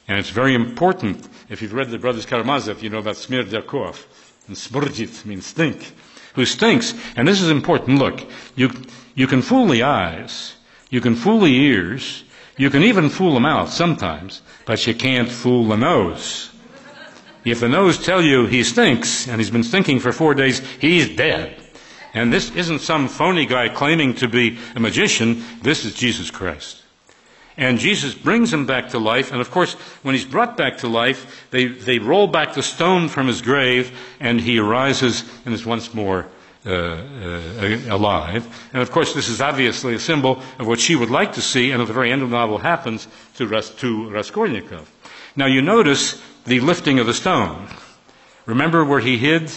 And it's very important. If you've read the Brothers Karamazov, you know about Smirdakov. And smrdit means stink. Who stinks. And this is important. Look, you can fool the eyes. You can fool the ears. You can even fool the mouth sometimes. But you can't fool the nose. If the nose tell you he stinks, and he's been stinking for 4 days, he's dead. And this isn't some phony guy claiming to be a magician. This is Jesus Christ. And Jesus brings him back to life. And of course, when he's brought back to life, they roll back the stone from his grave, and he arises and is once more alive. And of course, this is obviously a symbol of what she would like to see, and at the very end of the novel happens to Raskolnikov. Now you notice the lifting of the stone. Remember where he hid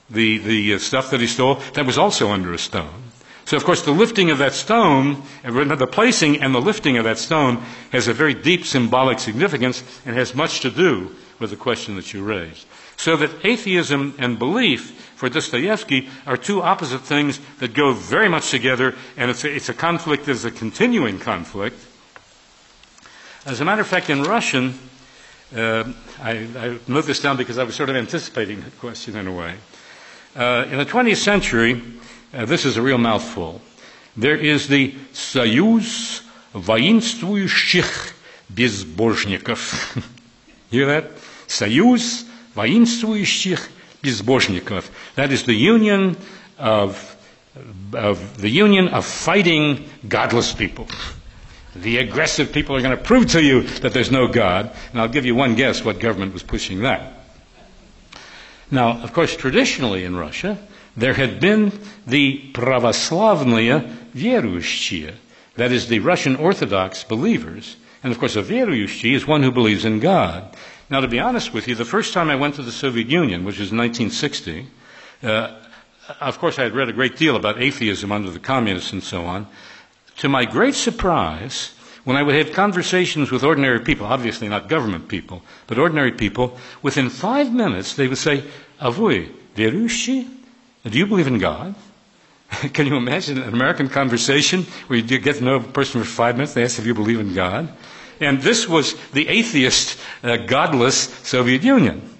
the stuff that he stole? That was also under a stone. So, of course, the lifting of that stone, the placing and the lifting of that stone has a very deep symbolic significance and has much to do with the question that you raised. So that atheism and belief for Dostoevsky are two opposite things that go very much together, and it's a conflict that is a continuing conflict. As a matter of fact, in Russian, I wrote this down because I was sort of anticipating that question in a way. In the 20th century, this is a real mouthful. There is the Союз воинствующих безбожников. Hear that? Союз воинствующих безбожников. That is the union of fighting godless people. The aggressive people are going to prove to you that there's no God. And I'll give you one guess what government was pushing that. Now, of course, traditionally in Russia, there had been the православные верующие, that is, the Russian Orthodox believers. And of course, a верующий is one who believes in God. Now, to be honest with you, the first time I went to the Soviet Union, which was 1960, of course, I had read a great deal about atheism under the communists and so on. To my great surprise, when I would have conversations with ordinary people, obviously not government people, but ordinary people, within 5 minutes they would say, "А вы верующие? Do you believe in God?" Can you imagine an American conversation where you get to know a person for 5 minutes, they ask if you believe in God? And this was the atheist, godless Soviet Union.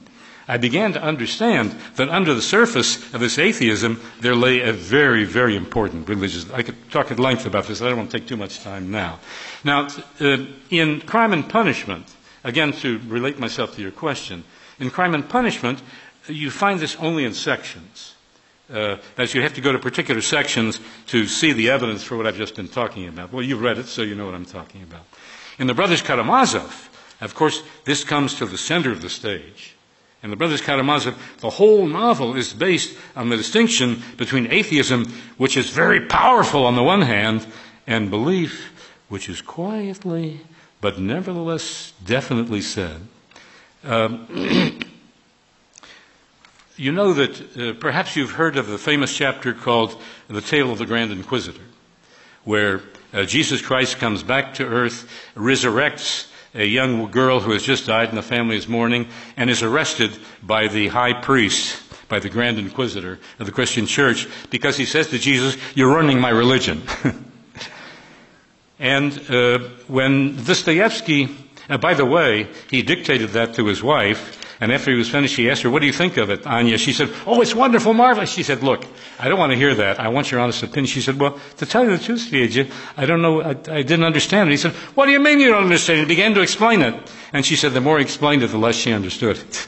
I began to understand that under the surface of this atheism, there lay a very, very important religious... I could talk at length about this. I don't want to take too much time now. Now, in Crime and Punishment, again, to relate myself to your question, in Crime and Punishment, you find this only in sections. As you have to go to particular sections to see the evidence for what I've just been talking about. Well, you've read it, so you know what I'm talking about. In the Brothers Karamazov, of course, this comes to the center of the stage. In the Brothers Karamazov, the whole novel is based on the distinction between atheism, which is very powerful on the one hand, and belief, which is quietly, but nevertheless definitely said. You know that perhaps you've heard of the famous chapter called The Tale of the Grand Inquisitor, where Jesus Christ comes back to earth, resurrects a young girl who has just died and the family is mourning, and is arrested by the high priest, by the Grand Inquisitor of the Christian Church, because he says to Jesus, "You're ruining my religion." And when Dostoevsky, by the way, he dictated that to his wife, and after he was finished, he asked her, "What do you think of it, Anya?" She said, "Oh, it's wonderful, marvelous." She said, "Look, I don't want to hear that. I want your honest opinion." She said, "Well, to tell you the truth, Sviedja, I don't know, I didn't understand it." He said, "What do you mean you don't understand it?" He began to explain it. And she said, the more he explained it, the less she understood it.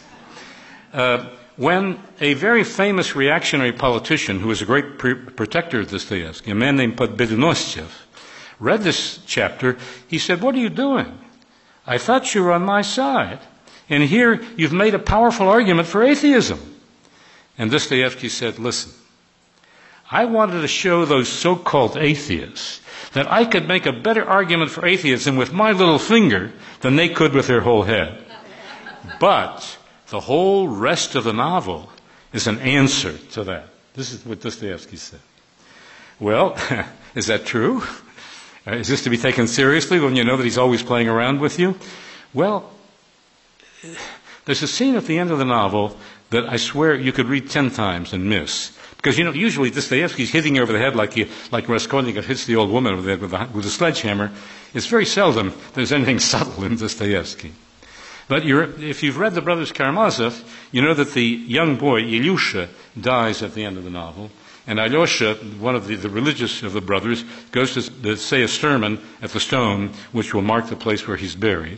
When a very famous reactionary politician, who was a great protector of Dostoevsky, a man named Podbedonostyev, read this chapter, he said, "What are you doing? I thought you were on my side. And here you've made a powerful argument for atheism." And Dostoevsky said, "Listen, I wanted to show those so-called atheists that I could make a better argument for atheism with my little finger than they could with their whole head. But the whole rest of the novel is an answer to that." This is what Dostoevsky said. Well, is that true? Is this to be taken seriously when you know that he's always playing around with you? Well, there's a scene at the end of the novel that I swear you could read 10 times and miss. Because, you know, usually Dostoevsky's hitting you over the head like Raskolnikov hits the old woman over the head with a sledgehammer. It's very seldom there's anything subtle in Dostoevsky. But if you've read The Brothers Karamazov, you know that the young boy, Ilyusha, dies at the end of the novel. And Alyosha, one of the religious of the brothers, goes to say a sermon at the stone, which will mark the place where he's buried.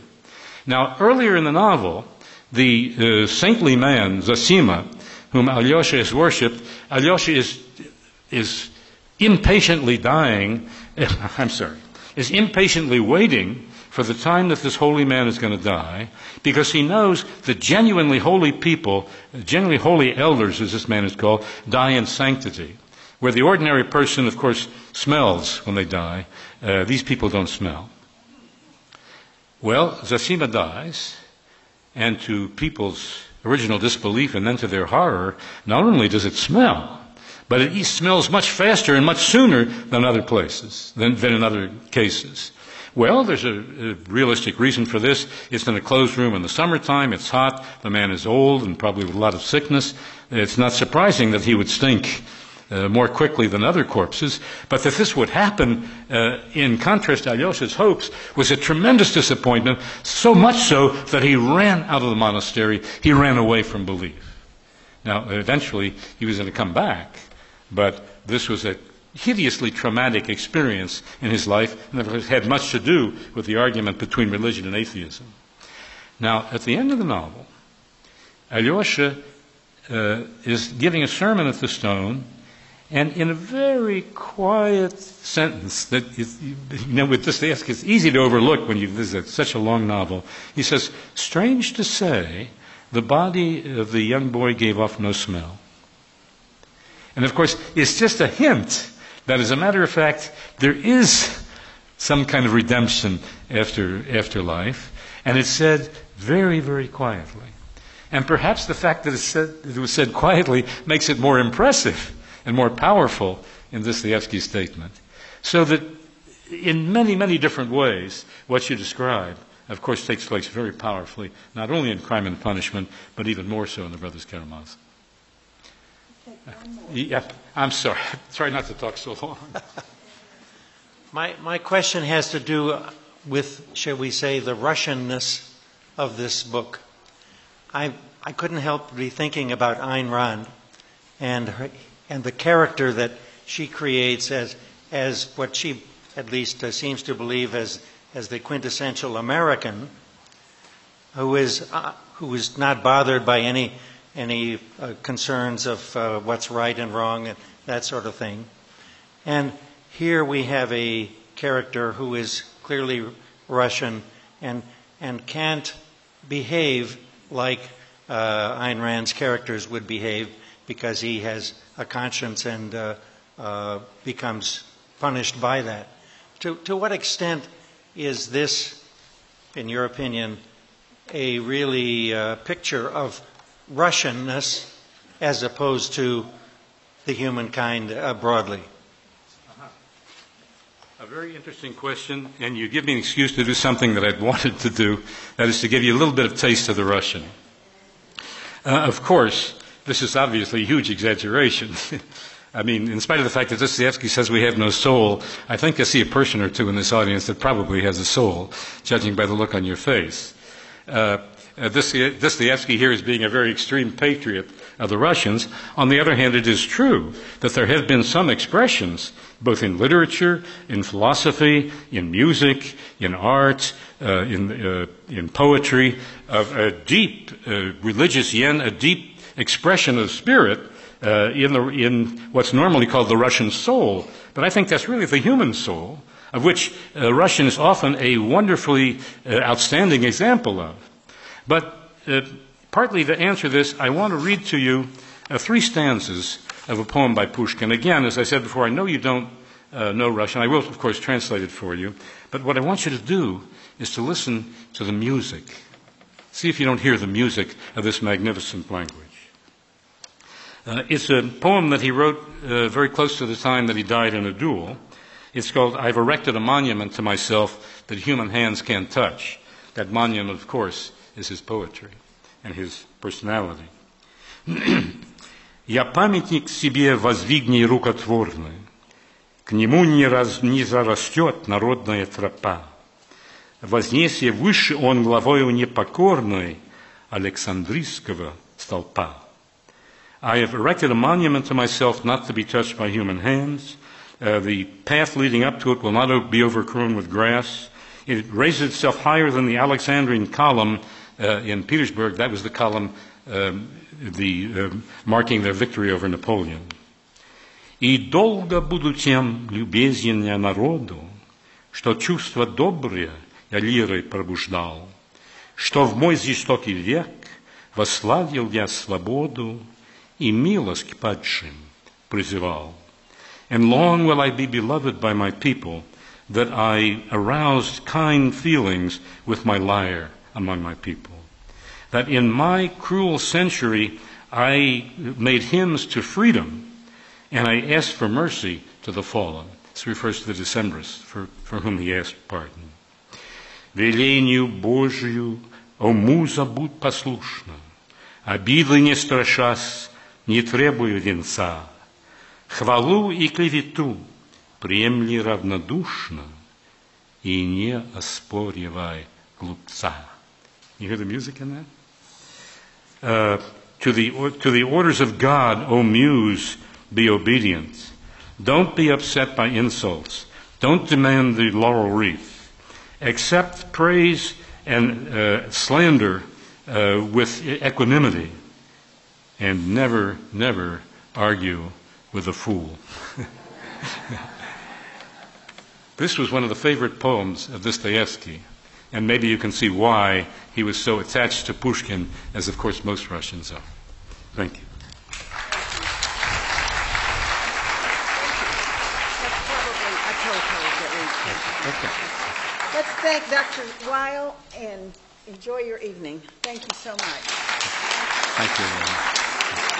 Now, earlier in the novel, the saintly man, Zosima, whom Alyosha has worshipped, Alyosha is impatiently is impatiently waiting for the time that this holy man is going to die, because he knows that genuinely holy people, genuinely holy elders, as this man is called, die in sanctity. Where the ordinary person, of course, smells when they die, these people don't smell. Well, Zosima dies, and to people's original disbelief and then to their horror, not only does it smell, but it smells much faster and much sooner than other places, than in other cases. Well, there's a realistic reason for this. It's in a closed room in the summertime. It's hot. The man is old and probably with a lot of sickness. It's not surprising that he would stink more quickly than other corpses. But that this would happen, in contrast to Alyosha's hopes, was a tremendous disappointment, so much so that he ran out of the monastery. He ran away from belief. Now, eventually, he was going to come back, but this was a hideously traumatic experience in his life, and it had much to do with the argument between religion and atheism. Now, at the end of the novel, Alyosha is giving a sermon at the stone, and in a very quiet sentence that, with Dostoevsky, it's easy to overlook when you visit such a long novel, he says, "Strange to say, the body of the young boy gave off no smell." And of course, it's just a hint that, as a matter of fact, there is some kind of redemption after life, and it's said very, very quietly. And perhaps the fact that it was said quietly makes it more impressive and more powerful in Dostoevsky's statement. So that in many, many different ways, what you describe, of course, takes place very powerfully, not only in Crime and Punishment, but even more so in The Brothers Karamazov. Yeah, I'm sorry. Try not to talk so long. My question has to do with, shall we say, the Russianness of this book. I couldn't help but be thinking about Ayn Rand and the character that she creates as what she at least seems to believe as the quintessential American, who is not bothered by any concerns of what's right and wrong and that sort of thing. And here we have a character who is clearly Russian and can't behave like Ayn Rand's characters would behave because he has a conscience and becomes punished by that. To what extent is this, in your opinion, a really picture of Russianness as opposed to the humankind broadly? A very interesting question, and you give me an excuse to do something that I'd wanted to do, that is to give you a little bit of taste of the Russian. Of course, this is obviously a huge exaggeration. I mean, in spite of the fact that Dostoevsky says we have no soul, I think I see a person or two in this audience that probably has a soul, judging by the look on your face. Dostoevsky here is being a very extreme patriot of the Russians. On the other hand, it is true that there have been some expressions, both in literature, in philosophy, in music, in art, in poetry, of a deep religious yen, a deep expression of spirit in what's normally called the Russian soul. But I think that's really the human soul, of which Russian is often a wonderfully outstanding example of. But partly to answer this, I want to read to you 3 stanzas of a poem by Pushkin. Again, as I said before, I know you don't know Russian. I will, of course, translate it for you. But what I want you to do is to listen to the music. See if you don't hear the music of this magnificent language. It's a poem that he wrote very close to the time that he died in a duel. It's called, "I've erected a monument to myself that human hands can't touch." That monument, of course, is his poetry and his personality. «Я памятник себе воздвигни рукотворный, к нему не зарастет народная тропа. Вознесся выше он главою непокорной Александрийского столпа. I have erected a monument to myself not to be touched by human hands. The path leading up to it will not be overgrown with grass. It raises itself higher than the Alexandrian column in Petersburg. That was the column marking their victory over Napoleon. И долго буду тем любезен я народу, что чувства добрые я лирой пробуждал, что в мой жестокий век восславил я свободу и милость к падшим призывал. And long will I be beloved by my people, that I aroused kind feelings with my lyre among my people. That in my cruel century I made hymns to freedom, and I asked for mercy to the fallen. This refers to the Decembrists, for whom he asked pardon. Велению Божию, о муза, будь послушна, обиды не страшась, не требую венца. Хвалу и клевету приемли равнодушно и не оспоривай глупца. You hear the music in that? To the orders of God, O muse, be obedient. Don't be upset by insults. Don't demand the laurel wreath. Accept praise and slander with equanimity, and never, never argue with a fool. This was one of the favorite poems of Dostoevsky, and maybe you can see why he was so attached to Pushkin, as of course most Russians are. Thank you. Okay. Let's thank Dr. Weil and enjoy your evening. Thank you so much. Thank you.